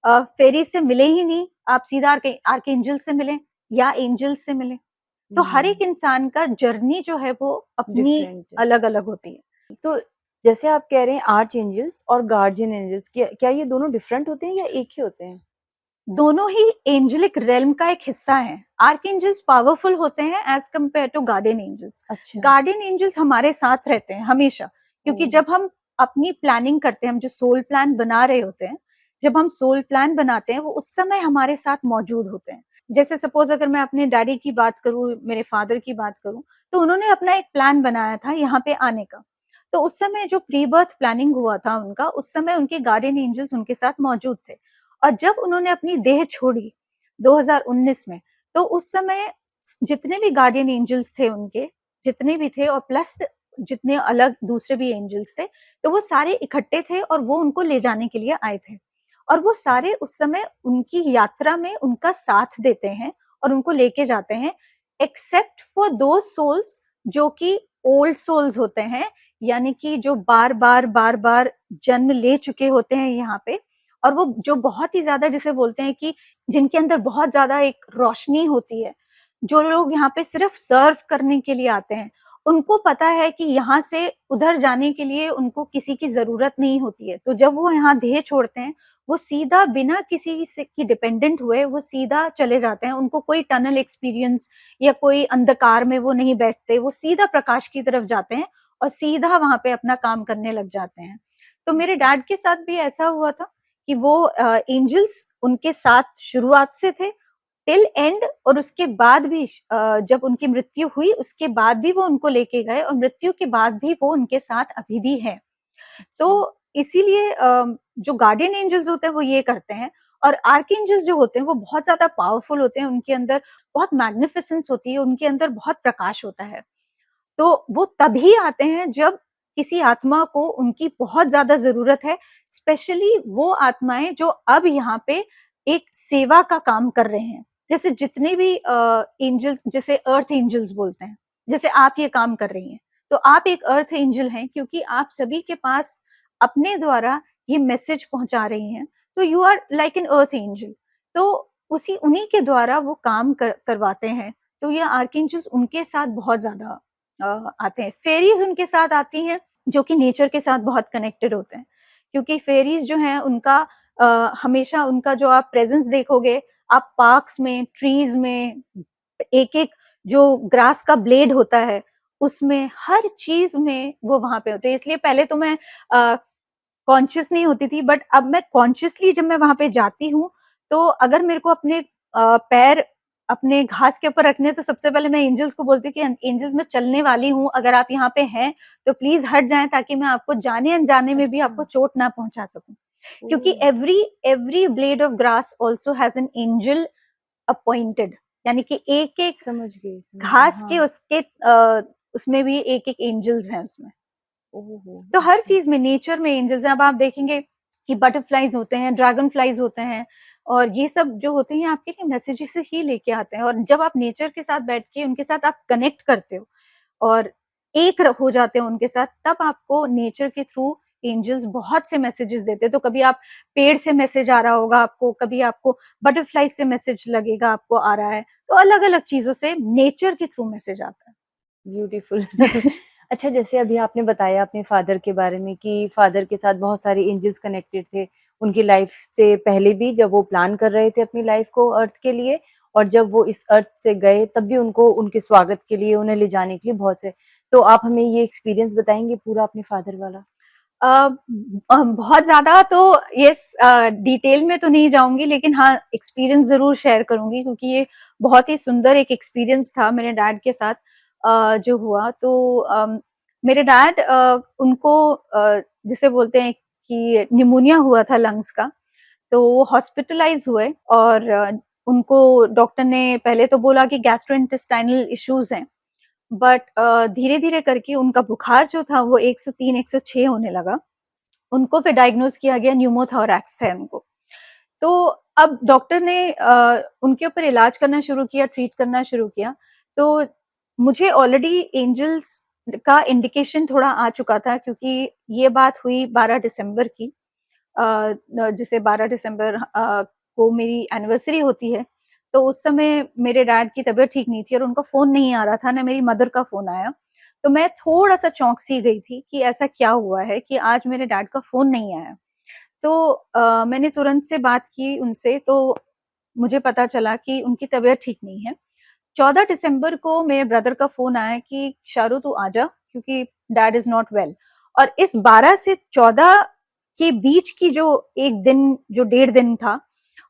फेरी से मिले ही नहीं, आप सीधा आर्कएंजल से मिले या एंजल से मिले। तो हर एक इंसान का जर्नी जो है वो अपनी डिफरेंट है। अलग अलग होती है। तो जैसे आप कह रहे हैं आर्च एंजल्स और गार्जियन एंजल्स, क्या ये दोनों डिफरेंट होते हैं या एक ही होते हैं? दोनों ही एंजेलिक रेल्म का एक हिस्सा है। आर्कएंजल्स पावरफुल होते हैं as compare to guardian angels. अच्छा। गार्डियन एंजल्स हमारे साथ रहते हैं हमेशा, क्योंकि ओ। जब हम अपनी प्लानिंग करते हैं, हम जो सोल प्लान बना रहे होते हैं, जब हम सोल प्लान बनाते हैं वो उस समय हमारे साथ मौजूद होते हैं। जैसे सपोज अगर मैं अपने डैडी की बात करूं, मेरे फादर की बात करूं, तो उन्होंने अपना एक प्लान बनाया था यहाँ पे आने का। तो उस समय जो प्री बर्थ प्लानिंग हुआ था उनका, उस समय उनके गार्डियन एंजल्स उनके साथ मौजूद थे। और जब उन्होंने अपनी देह छोड़ी 2019 में, तो उस समय जितने भी गार्डियन एंजल्स थे उनके, जितने भी थे, और प्लस जितने अलग दूसरे भी एंजल्स थे, तो वो सारे इकट्ठे थे और वो उनको ले जाने के लिए आए थे। और वो सारे उस समय उनकी यात्रा में उनका साथ देते हैं और उनको लेके जाते हैं, एक्सेप्ट फॉर दो सोल्स जो कि ओल्ड सोल्स होते हैं, यानी कि जो बार बार जन्म ले चुके होते हैं यहाँ पे, और वो जो बहुत ही ज्यादा, जिसे बोलते हैं कि जिनके अंदर बहुत ज्यादा एक रोशनी होती है, जो लोग यहाँ पे सिर्फ सर्व करने के लिए आते हैं, उनको पता है कि यहाँ से उधर जाने के लिए उनको किसी की जरूरत नहीं होती है। तो जब वो यहाँ देह छोड़ते हैं, वो सीधा बिना किसी से की डिपेंडेंट हुए वो सीधा चले जाते हैं। उनको कोई टनल एक्सपीरियंस या कोई अंधकार में वो नहीं बैठते, वो सीधा प्रकाश की तरफ जाते हैं और सीधा वहां पे अपना काम करने लग जाते हैं। तो मेरे डैड के साथ भी ऐसा हुआ था कि वो एंजल्स उनके साथ शुरुआत से थे टिल एंड, और उसके बाद भी जब उनकी मृत्यु हुई उसके बाद भी वो उनको लेके गए, और मृत्यु के बाद भी वो उनके साथ अभी भी है। तो इसीलिए जो गार्डियन एंजल्स होते हैं वो ये करते हैं। और आर्कएंजल्स जो होते हैं वो बहुत ज्यादा पावरफुल होते हैं, उनके अंदर बहुत मैग्निफिसेंस होती है, उनके अंदर बहुत प्रकाश होता है। तो वो तभी आते हैं जब किसी आत्मा को उनकी बहुत ज्यादा जरूरत है, स्पेशली वो आत्माएं जो अब यहाँ पे एक सेवा का काम कर रहे हैं। जैसे जितने भी एंजल्स, जैसे अर्थ एंजल्स बोलते हैं, जैसे आप ये काम कर रही हैं, तो आप एक अर्थ एंजल हैं, क्योंकि आप सभी के पास अपने द्वारा ये मैसेज पहुंचा रही हैं। तो you are like an earth angel. तो उसी उन्हीं के द्वारा वो काम करवाते हैं। तो ये आर्कएंजल्स उनके साथ बहुत ज्यादा आते हैं। फेरीज उनके साथ आती हैं जो कि नेचर के साथ बहुत कनेक्टेड होते हैं, क्योंकि फेरीज जो हैं उनका हमेशा उनका जो आप प्रेजेंस देखोगे, आप पार्क्स में, ट्रीज में, एक एक जो ग्रास का ब्लेड होता है उसमें, हर चीज में वो वहां पे होते हैं। इसलिए पहले तो मैं कॉन्शियस नहीं होती थी, बट अब मैं कॉन्शियसली जब मैं वहां पे जाती हूँ, तो अगर मेरे को अपने पैर अपने घास के ऊपर रखने, तो सबसे पहले मैं एंजल्स को बोलती हूँ कि एंजल्स मैं चलने वाली हूँ, अगर आप यहाँ पे हैं तो प्लीज हट जाएं, ताकि मैं आपको जाने अनजाने में भी आपको चोट ना पहुंचा सकूं। क्योंकि every every blade of grass also has an angel appointed, यानी कि एक एक समझ गई, घास के उसके उसमें भी एक एक एंजल्स हैं उसमें। तो हर अच्छा। चीज में, नेचर में एंजल्स हैं। अब आप देखेंगे कि बटरफ्लाईज होते हैं, ड्रैगन फ्लाईज होते हैं, और ये सब जो होते हैं आपके लिए मैसेजेस ही लेके आते हैं। और जब आप नेचर के साथ बैठ के उनके साथ आप कनेक्ट करते हो और एक हो जाते हो उनके साथ, तब आपको नेचर के थ्रू एंजल्स बहुत से मैसेजेस देते हैं। तो कभी आप पेड़ से मैसेज आ रहा होगा आपको, कभी आपको बटरफ्लाई से मैसेज लगेगा आपको आ रहा है। तो अलग अलग चीजों से नेचर के थ्रू मैसेज आता है। ब्यूटीफुल। अच्छा, जैसे अभी आपने बताया अपने फादर के बारे में कि फादर के साथ बहुत सारे एंजल्स कनेक्टेड थे, उनकी लाइफ से पहले भी जब वो प्लान कर रहे थे अपनी लाइफ को अर्थ के लिए, और जब वो इस अर्थ से गए तब भी उनको उनके स्वागत के लिए, उन्हें ले जाने के लिए बहुत से। तो आप हमें ये एक्सपीरियंस बताएंगे पूरा अपने फादर वाला? बहुत ज्यादा तो ये डिटेल में तो नहीं जाऊंगी, लेकिन हाँ एक्सपीरियंस जरूर शेयर करूंगी, क्योंकि ये बहुत ही सुंदर एक एक्सपीरियंस था मेरे डैड के साथ जो हुआ। तो मेरे डैड उनको जिसे बोलते हैं कि निमोनिया हुआ था लंग्स का, तो वो हॉस्पिटलाइज हुए और उनको डॉक्टर ने पहले तो बोला कि गैस्ट्रोइंटेस्टाइनल इश्यूज हैं, बट धीरे-धीरे करके उनका बुखार जो था वो 103, 106 होने लगा। उनको फिर डायग्नोज किया गया न्यूमोथोरैक्स है उनको। तो अब डॉक्टर ने उनके ऊपर इलाज करना शुरू किया, ट्रीट करना शुरू किया। तो मुझे ऑलरेडी एंजल्स का इंडिकेशन थोड़ा आ चुका था, क्योंकि ये बात हुई 12 दिसंबर की, जिसे 12 दिसंबर को मेरी एनिवर्सरी होती है। तो उस समय मेरे डैड की तबीयत ठीक नहीं थी और उनका फ़ोन नहीं आ रहा था, ना मेरी मदर का फ़ोन आया। तो मैं थोड़ा-सा चौंक-सी गई थी कि ऐसा क्या हुआ है कि आज मेरे डैड का फ़ोन नहीं आया। तो मैंने तुरंत से बात की उनसे, तो मुझे पता चला कि उनकी तबीयत ठीक नहीं है। 14 दिसंबर को मेरे ब्रदर का फ़ोन आया कि शारू तू आ जा, क्योंकि डैड इज़ नॉट वेल। और इस 12 से 14 के बीच की जो 1 दिन, जो 1.5 दिन था,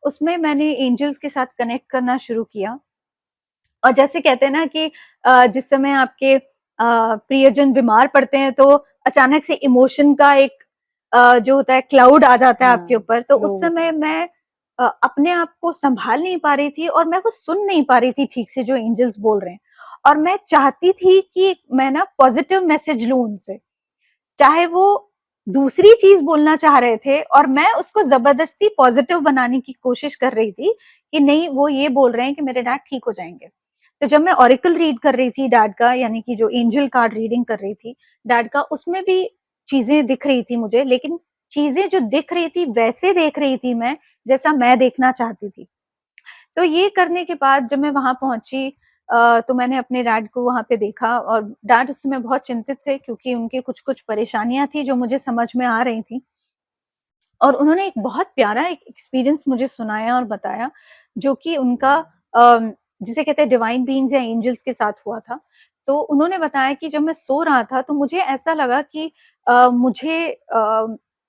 उसमें मैंने एंजल्स के साथ कनेक्ट करना शुरू किया। और जैसे कहते हैं ना कि जिस समय आपके प्रियजन बीमार पड़ते हैं, तो अचानक से इमोशन का एक जो होता है क्लाउड आ जाता है आपके हाँ, ऊपर। तो फ्लो उस हो समय जाता है। मैं अपने आप को सँभाल नहीं पा रही थी और मैं वो सुन नहीं पा रही थी ठीक से जो एंजल्स बोल रहे हैं। और मैं चाहती थी कि मैं ना पॉज़िटिव मैसेज लूँ उनसे। चाहे वो दूसरी चीज़ बोलना चाह रहे थे और मैं उसको ज़बरदस्ती पॉज़िटिव बनाने की कोशिश कर रही थी कि नहीं, वो ये बोल रहे हैं कि मेरे डैड ठीक हो जाएँगे। तो जब मैं ऑरेकल रीड कर रही थी डैड का, यानी कि जो एंजल कार्ड रीडिंग कर रही थी डैड का, उसमें भी चीज़ें दिख रही थी मुझे, लेकिन चीज़ें जो दिख रही थी वैसे देख रही थी मैं, जैसा मैं देखना चाहती थी। तो ये करने के बाद जब मैं वहाँ पहुँची, तो मैंने अपने डैड को वहाँ पे देखा और डैड उस समय बहुत चिंतित थे, क्योंकि उनकी कुछ-कुछ परेशानियाँ थी जो मुझे समझ में आ रही थी। और उन्होंने एक बहुत प्यारा एक एक्सपीरियंस मुझे सुनाया और बताया, जो कि उनका जिसे कहते हैं डिवाइन बीइंग्स या एंजल्स के साथ हुआ था। तो उन्होंने बताया कि जब मैं सो रहा था तो मुझे ऐसा लगा कि मुझे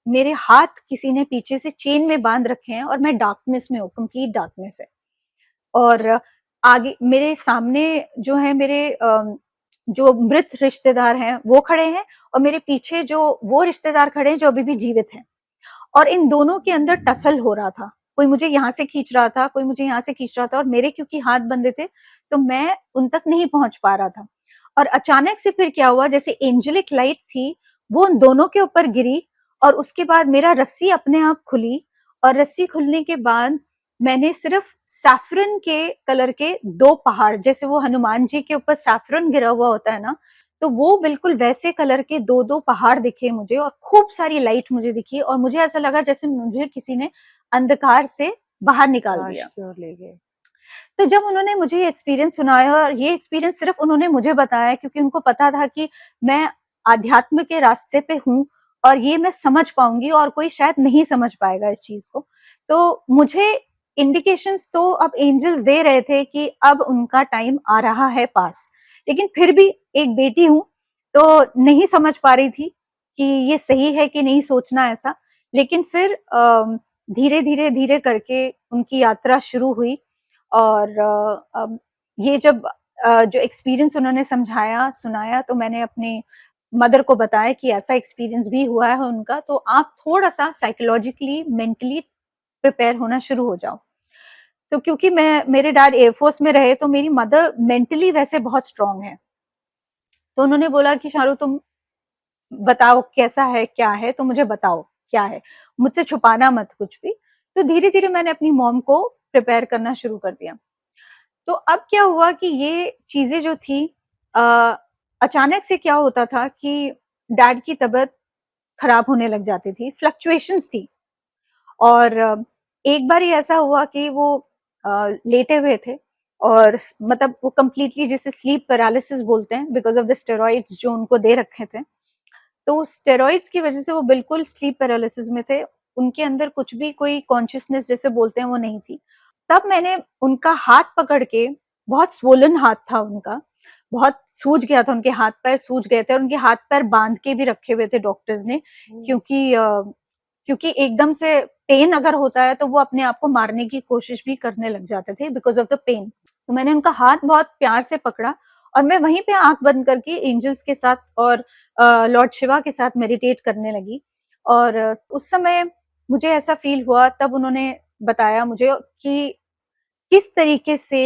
मेरे हाथ किसी ने पीछे से चेन में बाँध रखे हैं और मैं डार्कनेस में हूँ, कंप्लीट डार्कनेस है। और आगे मेरे सामने जो है मेरे जो मृत रिश्तेदार हैं वो खड़े हैं, और मेरे पीछे जो वो रिश्तेदार खड़े हैं जो अभी भी जीवित हैं। और इन दोनों के अंदर टसल हो रहा था। कोई मुझे यहाँ से खींच रहा था, कोई मुझे यहाँ से खींच रहा था, और मेरे क्योंकि हाथ बंधे थे, तो मैं उन तक नहीं पहुँच पा रहा था। और अचानक से फिर क्या हुआ, जैसे एंजेलिक लाइट थी, वो उन दोनों के ऊपर गिरी और उसके बाद मेरा रस्सी अपने आप खुली, और रस्सी खुलने के बाद मैंने सिर्फ़ सैफ़रन के कलर के 2 पहाड़, जैसे वो हनुमान जी के ऊपर सैफ़रन गिरा हुआ होता है ना, तो वो बिल्कुल वैसे कलर के 2-2 पहाड़ दिखे मुझे, और खूब सारी लाइट मुझे दिखी और मुझे ऐसा लगा जैसे मुझे किसी ने अंधकार से बाहर निकाल प्रकाश दिया। की ओर ले गए। तो जब उन्होंने मुझे ये एक्सपीरियंस सुनाया, और ये एक्सपीरियंस सिर्फ़ उन्होंने मुझे बताया क्योंकि उनको पता था कि मैं अध्यात्म के रास्ते पे हूँ और ये मैं समझ पाऊँगी और कोई शायद नहीं समझ पाएगा इस चीज़ को। तो मुझे इंडिकेशंस तो अब एंजल्स दे रहे थे कि अब उनका टाइम आ रहा है पास। लेकिन फिर भी एक बेटी हूँ, तो नहीं समझ पा रही थी कि ये सही है कि नहीं सोचना ऐसा। लेकिन फिर धीरे-धीरे, धीरे करके उनकी यात्रा शुरू हुई। और ये जब जो एक्सपीरियंस उन्होंने समझाया, सुनाया, तो मैंने अपनी मदर को बताया कि ऐसा एक्सपीरियंस भी हुआ है उनका, तो आप थोड़ा-सा साइकोलॉजिकली, मेंटली प्रिपेयर होना शुरू हो जाओ। तो क्योंकि मेरे डैड एयर फोर्स में रहे, तो मेरी मदर मेंटली वैसे बहुत स्ट्रॉन्ग है। तो उन्होंने बोला कि शारू तुम बताओ कैसा है, क्या है? तो मुझे बताओ क्या है? मुझसे छुपाना मत कुछ भी। तो धीरे-धीरे मैंने अपनी मॉम को प्रिपेयर करना शुरू कर दिया। तो अब क्या हुआ कि ये चीज़ें जो थी, अ, अचानक से क्या होता था कि डैड की तबीयत खराब होने लग जाती थी, फ्लक्चुएशंस थी। और एक बार ही ऐसा हुआ कि वो लेटे हुए थे और मतलब वो कंप्लीटली, जिसे स्लीप पैरालिसिस बोलते हैं, बिकॉज़ ऑफ द स्टेरॉइड्स जो उनको दे रखे थे। तो स्टेरॉइड्स की वज़ह से वो बिल्कुल स्लीप पैरालिसिस में थे। उनके अंदर कुछ भी कोई कॉन्शसनेस जिसे बोलते हैं वो नहीं थी। तब मैंने उनका हाथ पकड़ के, बहुत स्वोलन हाथ था उनका, बहुत सूज गया था, उनके हाथ-पैर सूज गए थे और उनके हाथ-पैर बाँध के भी रखे हुए थे डॉक्टर्स ने, ओह! क्योंकि क्योंकि एकदम से पेन अगर होता है तो वो अपने आप को मारने की कोशिश भी करने लग जाते थे बिकॉज़ ऑफ द पेन। तो मैंने उनका हाथ बहुत प्यार से पकड़ा और मैं वहीं पे आँख बंद करके एंजल्स के साथ और लॉर्ड शिवा के साथ मेडिटेट करने लगी। और उस समय मुझे ऐसा फ़ील हुआ, तब उन्होंने बताया मुझे कि किस तरीके से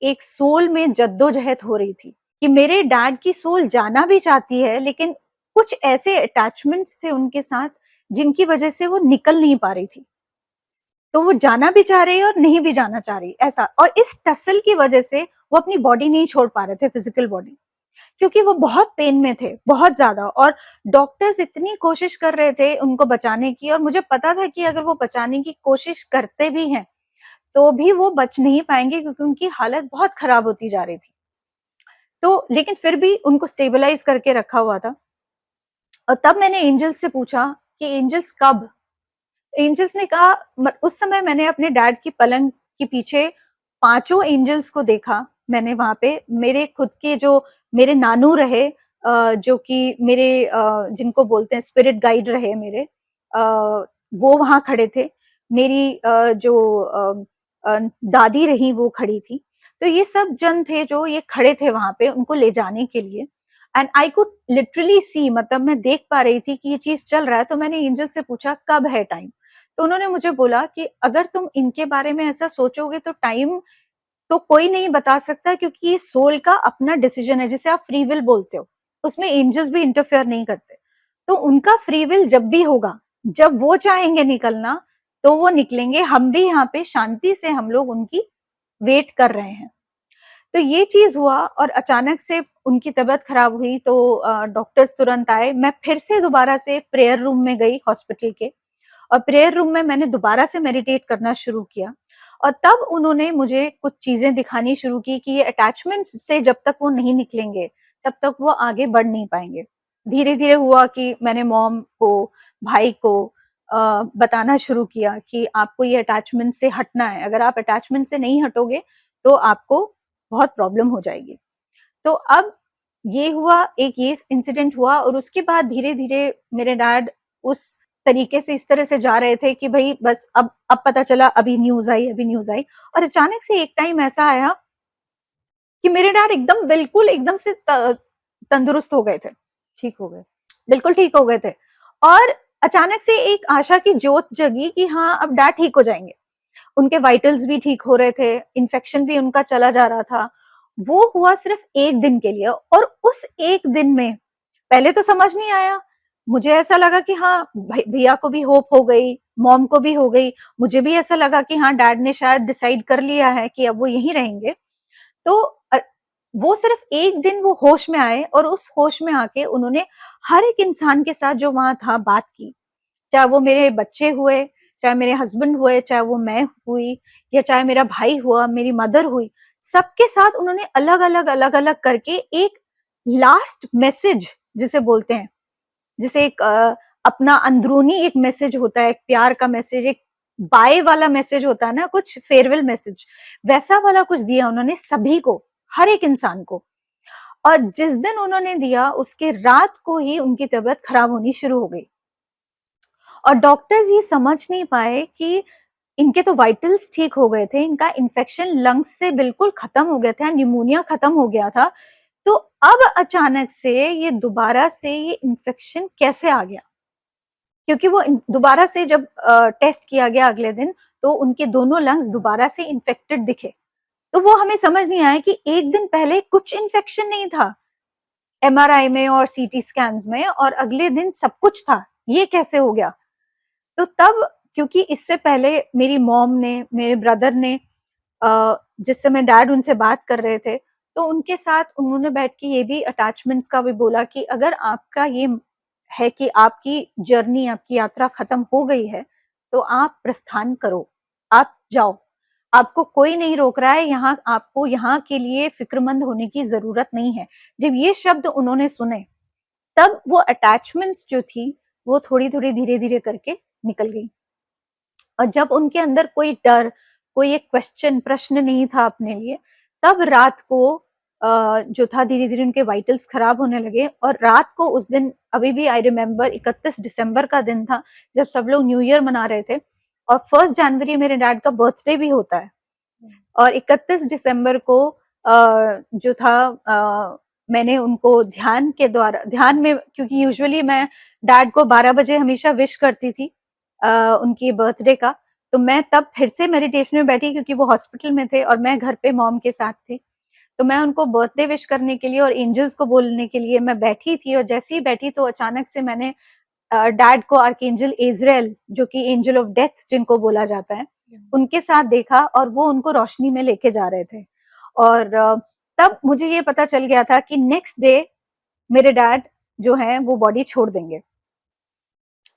एक सोल में जद्दोजहद हो रही थी, कि मेरे डैड की सोल जाना भी चाहती है, लेकिन कुछ ऐसे अटैचमेंट्स थे उनके साथ, जिनकी वजह से वो निकल नहीं पा रही थी। तो वो जाना भी चाह रही है और नहीं भी जाना चाह रही, ऐसा। और इस टसल की वजह से वो अपनी बॉडी नहीं छोड़ पा रहे थे, फिजिकल बॉडी, क्योंकि वो बहुत पेन में थे, बहुत ज्यादा। और डॉक्टर्स इतनी कोशिश कर रहे थे उनको बचाने की, और मुझे पता था कि अगर वो बचाने की कोशिश करते भी हैं तो भी वो बच नहीं पाएंगे, क्योंकि उनकी हालत बहुत खराब होती जा रही थी। तो लेकिन फिर भी उनको स्टेबलाइज करके रखा हुआ था। और तब मैंने एंजल्स से पूछा कि एंजल्स कब? एंजल्स ने कहा, उस समय मैंने अपने डैड की पलंग के पीछे पांचों एंजल्स को देखा। मैंने वहां पे मेरे खुद के जो मेरे नानू रहे, जो कि मेरे जिनको बोलते हैं स्पिरिट गाइड रहे मेरे, वो वहां खड़े थे। मेरी जो दादी रही वो खड़ी थी। तो ये सब जन थे जो ये खड़े थे वहां पे उनको ले जाने के लिए। And I could literally see, मतलब मैं देख पा रही थी कि ये चीज चल रहा है। तो मैंने एंजल से पूछा कब है टाइम? तो उन्होंने मुझे बोला कि अगर तुम इनके बारे में ऐसा सोचोगे तो टाइम तो कोई नहीं बता सकता, क्योंकि ये सोल का अपना डिसीजन है, जिसे आप फ्री विल बोलते हो। उसमें एंजल्स भी इंटरफेयर नहीं करते। तो उनका फ्री विल जब भी होगा, जब वो चाहेंगे निकलना, तो वो निकलेंगे। हम भी यहाँ पे शांति से हम लोग उनकी वेट कर रहे हैं। तो ये चीज हुआ, और अचानक से उनकी तबीयत खराब हुई, तो डॉक्टर्स तुरंत आए। मैं फिर से दोबारा से प्रेयर रूम में गई हॉस्पिटल के, और प्रेयर रूम में मैंने दोबारा से मेडिटेट करना शुरू किया। और तब उन्होंने मुझे कुछ चीजें दिखानी शुरू की कि ये अटैचमेंट्स से जब तक वो नहीं निकलेंगे, तब तक वो आगे बढ़ नहीं पाएंगे। धीरे धीरे हुआ कि मैंने मॉम को, भाई को बताना शुरू किया कि आपको ये अटैचमेंट से हटना है। अगर आप अटैचमेंट से नहीं हटोगे तो आपको बहुत प्रॉब्लम हो जाएगी। तो अब ये हुआ, एक ये इंसिडेंट हुआ, और उसके बाद धीरे धीरे मेरे डैड उस तरीके से, इस तरह से जा रहे थे कि भाई बस अब पता चला, अभी न्यूज आई, अभी न्यूज आई। और अचानक से एक टाइम ऐसा आया कि मेरे डैड एकदम बिल्कुल एकदम से तंदुरुस्त हो गए थे, ठीक हो गए। बिल्कुल ठीक हो गए थे। और अचानक से एक आशा की ज्योत जगी कि हाँ अब डैड ठीक हो जाएंगे। उनके वाइटल्स भी ठीक हो रहे थे, इन्फेक्शन भी उनका चला जा रहा था। वो हुआ सिर्फ एक दिन के लिए, और उस एक दिन में पहले तो समझ नहीं आया। मुझे ऐसा लगा कि हाँ भैया को भी होप हो गई, मॉम को भी हो गई। मुझे भी ऐसा लगा कि हाँ डैड ने शायद डिसाइड कर लिया है कि अब वो यहीं रहेंगे। तो वो सिर्फ एक दिन वो होश में आए, और उस होश में आके उन्होंने हर एक इंसान के साथ जो वहां था बात की। चाहे वो मेरे बच्चे हुए, चाहे मेरे हस्बैंड हुए, चाहे वो मैं हुई, या चाहे मेरा भाई हुआ, मेरी मदर हुई। सबके साथ उन्होंने अलग अलग अलग अलग करके एक लास्ट मैसेज जिसे बोलते हैं, जिसे एक अपना अंदरूनी एक मैसेज होता है, एक प्यार का मैसेज, एक बाय वाला मैसेज होता है ना, कुछ फेयरवेल मैसेज, वैसा वाला कुछ दिया उन्होंने सभी को, हर एक इंसान को। और जिस दिन उन्होंने दिया उसके रात को ही उनकी तबीयत खराब होनी शुरू हो गई। और डॉक्टर्स ये समझ नहीं पाए कि इनके तो वाइटल्स ठीक हो गए थे, इनका इन्फेक्शन लंग्स से बिल्कुल खत्म हो गया था, निमोनिया खत्म हो गया था। तो अब अचानक से ये दोबारा से ये इन्फेक्शन कैसे आ गया? क्योंकि वो दोबारा से जब टेस्ट किया गया अगले दिन, तो उनके दोनों लंग्स दोबारा से इन्फेक्टेड दिखे। तो वो हमें समझ नहीं आया कि एक दिन पहले कुछ इन्फेक्शन नहीं था एमआरआई में और सीटी स्कैन्स में, और अगले दिन सब कुछ था। ये कैसे हो गया? तो तब, क्योंकि इससे पहले मेरी मॉम ने, मेरे ब्रदर ने, जिस समय डैड उनसे बात कर रहे थे, तो उनके साथ उन्होंने बैठ के ये भी अटैचमेंट्स का भी बोला कि अगर आपका ये है कि आपकी जर्नी, आपकी यात्रा खत्म हो गई है, तो आप प्रस्थान करो, आप जाओ। आपको कोई नहीं रोक रहा है, यहाँ आपको यहाँ के लिए फिक्रमंद होने की जरूरत नहीं है। जब ये शब्द उन्होंने सुने, तब वो अटैचमेंट्स जो थी वो थोड़ी थोड़ी धीरे धीरे करके निकल गई। और जब उनके अंदर कोई डर, कोई एक क्वेश्चन, प्रश्न नहीं था अपने लिए, तब रात को जो था धीरे धीरे उनके वाइटल्स खराब होने लगे। और रात को उस दिन अभी भी आई रिमेम्बर, 31 दिसंबर का दिन था, जब सब लोग न्यू ईयर मना रहे थे। और 1 जनवरी मेरे डैड का बर्थडे भी होता है। और 31 दिसंबर को जो था मैंने उनको ध्यान में, क्योंकि यूजुअली मैं डैड को 12 बजे हमेशा विश करती थी उनकी बर्थडे का, तो मैं तब फिर से मेडिटेशन में बैठी क्योंकि वो हॉस्पिटल में थे और मैं घर पे मॉम के साथ थी। तो मैं उनको बर्थडे विश करने के लिए और एंजल्स को बोलने के लिए मैं बैठी थी, और जैसे ही बैठी तो अचानक से मैंने डैड को आर्कएंजल इज़राइल, जो कि एंजल ऑफ डेथ जिनको बोला जाता है, उनके साथ देखा और वो उनको रोशनी में लेके जा रहे थे। और तब मुझे ये पता चल गया था कि नेक्स्ट डे मेरे डैड जो हैं वो बॉडी छोड़ देंगे।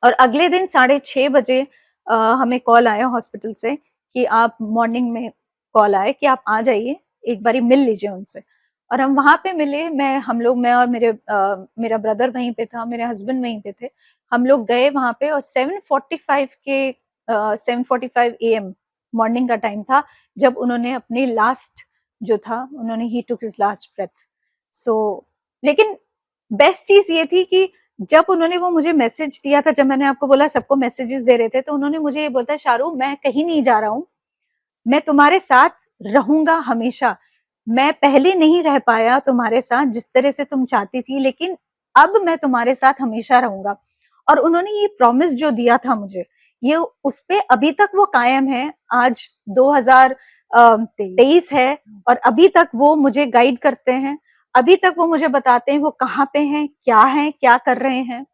और अगले दिन 6:30 बजे हमें कॉल आया हॉस्पिटल से कि आप मॉर्निंग में कॉल आए कि आप आ जाइए, एक बारी मिल लीजिए उनसे। और हम वहाँ पे मिले, मैं और मेरा ब्रदर वहीं पे था, मेरे हस्बैंड वहीं पे थे। हम लोग गए वहाँ पे और 7:45 AM मॉर्निंग का टाइम था जब उन्होंने अपनी लास्ट जो था, उन्होंने ही टुक हिज लास्ट ब्रेथ। सो लेकिन बेस्ट चीज़ ये थी कि जब उन्होंने वो मुझे मैसेज दिया था, जब मैंने आपको बोला सबको मैसेजेस दे रहे थे, तो उन्होंने मुझे ये बोला, शारू मैं कहीं नहीं जा रहा हूँ, मैं तुम्हारे साथ रहूंगा हमेशा। मैं पहले नहीं रह पाया तुम्हारे साथ जिस तरह से तुम चाहती थी, लेकिन अब मैं तुम्हारे साथ हमेशा रहूंगा। और उन्होंने ये प्रॉमिस जो दिया था मुझे, ये उस पे अभी तक वो कायम है। आज 2023 है और अभी तक वो मुझे गाइड करते हैं, अभी तक वो मुझे बताते हैं वो कहाँ पे हैं, क्या कर रहे हैं।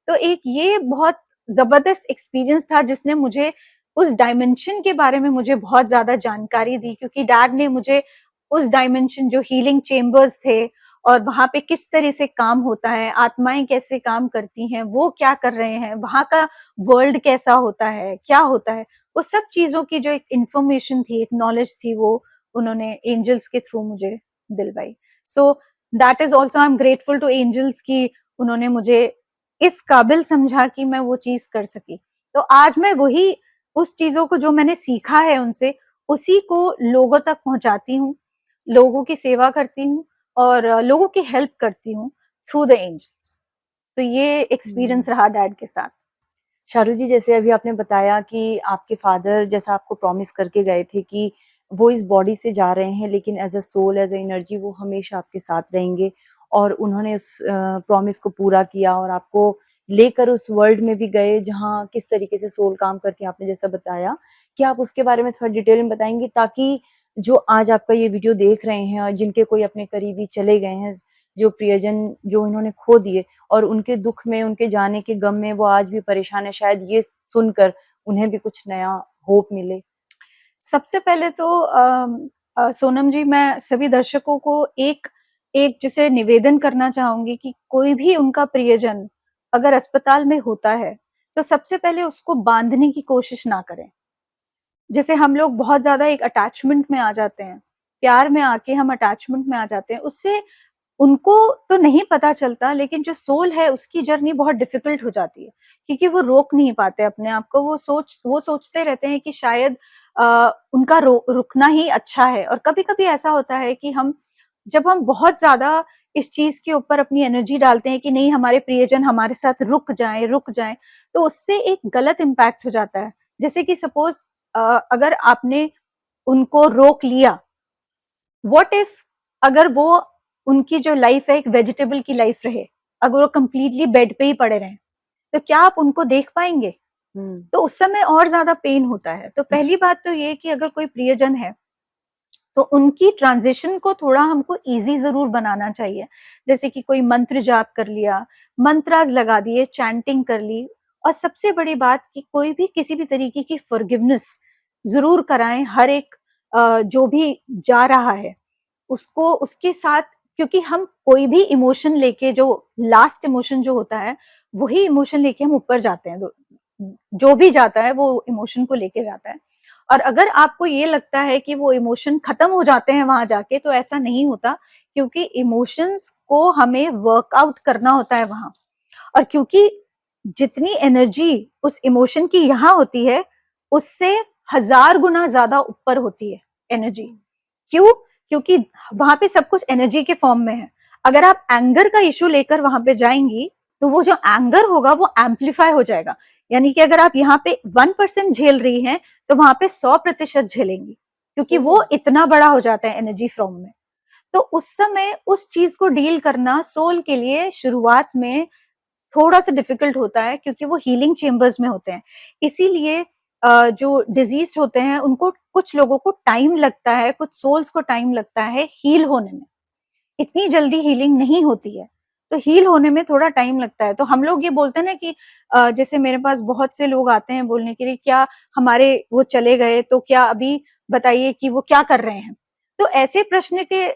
तो एक ये बहुत जबरदस्त एक्सपीरियंस था जिसने मुझे उस डायमेंशन के बारे में मुझे बहुत ज्यादा जानकारी दी, क्योंकि डैड ने मुझे उस डायमेंशन, जो हीलिंग चेम्बर्स थे और वहां पे किस तरह से काम होता है, आत्माएं कैसे काम करती हैं, वो क्या कर रहे हैं, वहां का वर्ल्ड कैसा होता है, क्या होता है, वो सब चीजों की जो एक इंफॉर्मेशन थी, एक नॉलेज थी, वो उन्होंने एंजल्स के थ्रू मुझे दिलवाई। So that is also I am grateful to angels कि उन्होंने मुझे इस काबिल समझा कि मैं वो चीज कर सकी। तो आज मैं वही उस चीजों को जो मैंने सीखा है उनसे, उसी को लोगों तक पहुंचाती हूँ, लोगों की सेवा करती हूँ और लोगों की हेल्प करती हूँ थ्रू द एंजल्स। तो ये एक्सपीरियंस रहा डैड के साथ। शारू जी, जैसे अभी आपने बताया कि आपके फादर जैसा आपको प्रॉमिस करके गए थे कि वो इस बॉडी से जा रहे हैं, लेकिन as a soul, as a energy वो हमेशा आपके साथ रहेंगे, और उन्होंने उस प्रॉमिस को पूरा किया और आपको लेकर उस वर्ल्ड में भी गए जहाँ किस तरीके से सोल काम करती है, आपने जैसा बताया। कि आप उसके बारे में थोड़ा डिटेल में बताएंगे, ताकि जो आज आपका ये वीडियो देख रहे हैं और जिनके कोई अपने करीबी चले गए हैं, जो प्रियजन जो इन्होंने खो दिए, और उनके दुख में, उनके जाने के गम में वो आज भी परेशान है, शायद ये सुनकर उन्हें भी कुछ नया होप मिले। सबसे पहले तो सोनम जी, मैं सभी दर्शकों को एक एक जिसे निवेदन करना चाहूंगी कि कोई भी उनका प्रियजन अगर अस्पताल में होता है तो सबसे पहले उसको बांधने की कोशिश ना करें। जैसे हम लोग बहुत ज्यादा एक अटैचमेंट में आ जाते हैं, प्यार में आके हम अटैचमेंट में आ जाते हैं, उससे उनको तो नहीं पता चलता, लेकिन जो सोल है उसकी जर्नी बहुत डिफिकल्ट हो जाती है, क्योंकि वो रोक नहीं पाते अपने आप को। वो सोचते रहते हैं कि शायद उनका रुकना ही अच्छा है। और कभी कभी ऐसा होता है कि जब हम बहुत ज्यादा इस चीज के ऊपर अपनी एनर्जी डालते हैं कि नहीं, हमारे प्रियजन हमारे साथ रुक जाएं, तो उससे एक गलत इम्पैक्ट हो जाता है। जैसे कि सपोज अगर आपने उनको रोक लिया, व्हाट इफ अगर वो, उनकी जो लाइफ है एक वेजिटेबल की लाइफ रहे, अगर वो कंप्लीटली बेड पे ही पड़े रहें, तो क्या आप उनको देख पाएंगे? तो उस समय और ज्यादा पेन होता है। तो पहली बात तो ये कि अगर कोई प्रियजन है तो उनकी ट्रांजिशन को थोड़ा हमको इजी जरूर बनाना चाहिए। जैसे कि कोई मंत्र जाप कर लिया, मंत्रास लगा दिए, चैंटिंग कर ली। और सबसे बड़ी बात कि कोई भी किसी भी तरीके की फॉरगिवनेस जरूर कराएं। हर एक जो भी जा रहा है उसको उसके साथ, क्योंकि हम कोई भी इमोशन लेके, जो लास्ट इमोशन जो होता है वही इमोशन लेके हम ऊपर जाते हैं। जो भी जाता है वो इमोशन को लेके जाता है। और अगर आपको ये लगता है कि वो इमोशन खत्म हो जाते हैं वहां जाके, तो ऐसा नहीं होता, क्योंकि इमोशंस को हमें वर्कआउट करना होता है वहां। और क्योंकि जितनी एनर्जी उस इमोशन की यहाँ होती है, उससे 1000 गुना ज्यादा ऊपर होती है एनर्जी। क्यों? क्योंकि वहां पे सब कुछ एनर्जी के फॉर्म में है। अगर आप एंगर का इश्यू लेकर वहां पे जाएंगी तो वो जो एंगर होगा वो एम्पलीफाई हो जाएगा। यानी कि अगर आप यहाँ पे 1% झेल रही हैं तो वहां पे 100% झेलेंगी, क्योंकि वो इतना बड़ा हो जाता है एनर्जी फॉर्म में। तो उस समय उस चीज को डील करना सोल के लिए शुरुआत में थोड़ा सा डिफिकल्ट होता है, क्योंकि वो हीलिंग चेम्बर्स में होते हैं। इसीलिए जो डिजीज होते हैं उनको, कुछ लोगों को टाइम लगता है, कुछ सोल्स को टाइम लगता है हील होने में। इतनी जल्दी हीलिंग नहीं होती है, तो हील होने में थोड़ा टाइम लगता है। तो हम लोग ये बोलते हैं ना कि जैसे मेरे पास बहुत से लोग आते हैं बोलने के लिए, क्या हमारे वो चले गए तो क्या अभी बताइए कि वो क्या कर रहे हैं। तो ऐसे प्रश्न के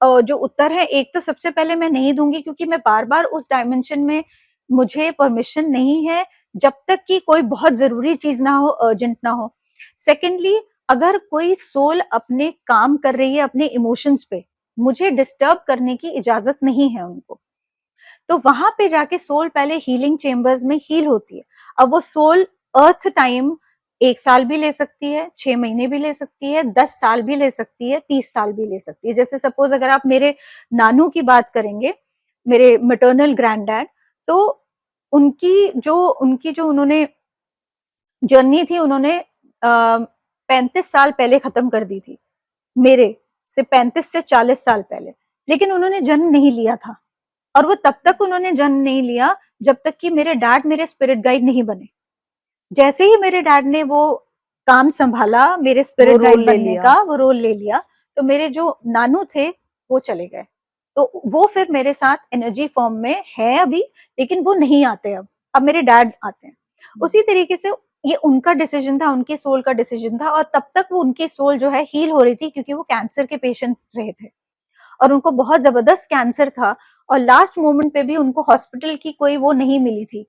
जो उत्तर है, एक तो सबसे पहले मैं नहीं दूंगी, क्योंकि मैं बार बार उस डायमेंशन में, मुझे परमिशन नहीं है जब तक कि कोई बहुत जरूरी चीज ना हो, अर्जेंट ना हो। सेकेंडली, अगर कोई सोल अपने काम कर रही है अपने इमोशंस पे, मुझे डिस्टर्ब करने की इजाजत नहीं है उनको। तो वहां पे जाके सोल पहले हीलिंग चेम्बर्स में हील होती है। अब वो सोल अर्थ टाइम 1 साल भी ले सकती है, 6 महीने भी ले सकती है, 10 साल भी ले सकती है, 30 साल भी ले सकती है। जैसे सपोज अगर आप मेरे नानू की बात करेंगे, मेरे मटर्नल ग्रैंड डैड, तो उनकी जो उन्होंने जर्नी थी, उन्होंने 35 साल पहले खत्म कर दी थी, मेरे से 35 से 40 साल पहले। लेकिन उन्होंने जन्म नहीं लिया था, और वो तब तक उन्होंने जन्म नहीं लिया जब तक कि मेरे डैड मेरे स्पिरिट गाइड नहीं बने। जैसे ही मेरे डैड ने वो काम संभाला, मेरे वो स्पिरिट रोल गाइड ले बनने लिया। का वो रोल ले लिया, तो मेरे जो नानू थे वो चले गए। तो वो फिर मेरे साथ एनर्जी फॉर्म में है अभी, लेकिन वो नहीं आते अब मेरे डैड आते हैं। उसी तरीके से ये उनका डिसीजन था, उनके सोल का डिसीजन था, और तब तक वो उनकी सोल जो है हील हो रही थी, क्योंकि वो कैंसर के पेशेंट रहे थे और उनको बहुत जबरदस्त कैंसर था। और लास्ट मोमेंट पे भी उनको हॉस्पिटल की कोई वो नहीं मिली थी,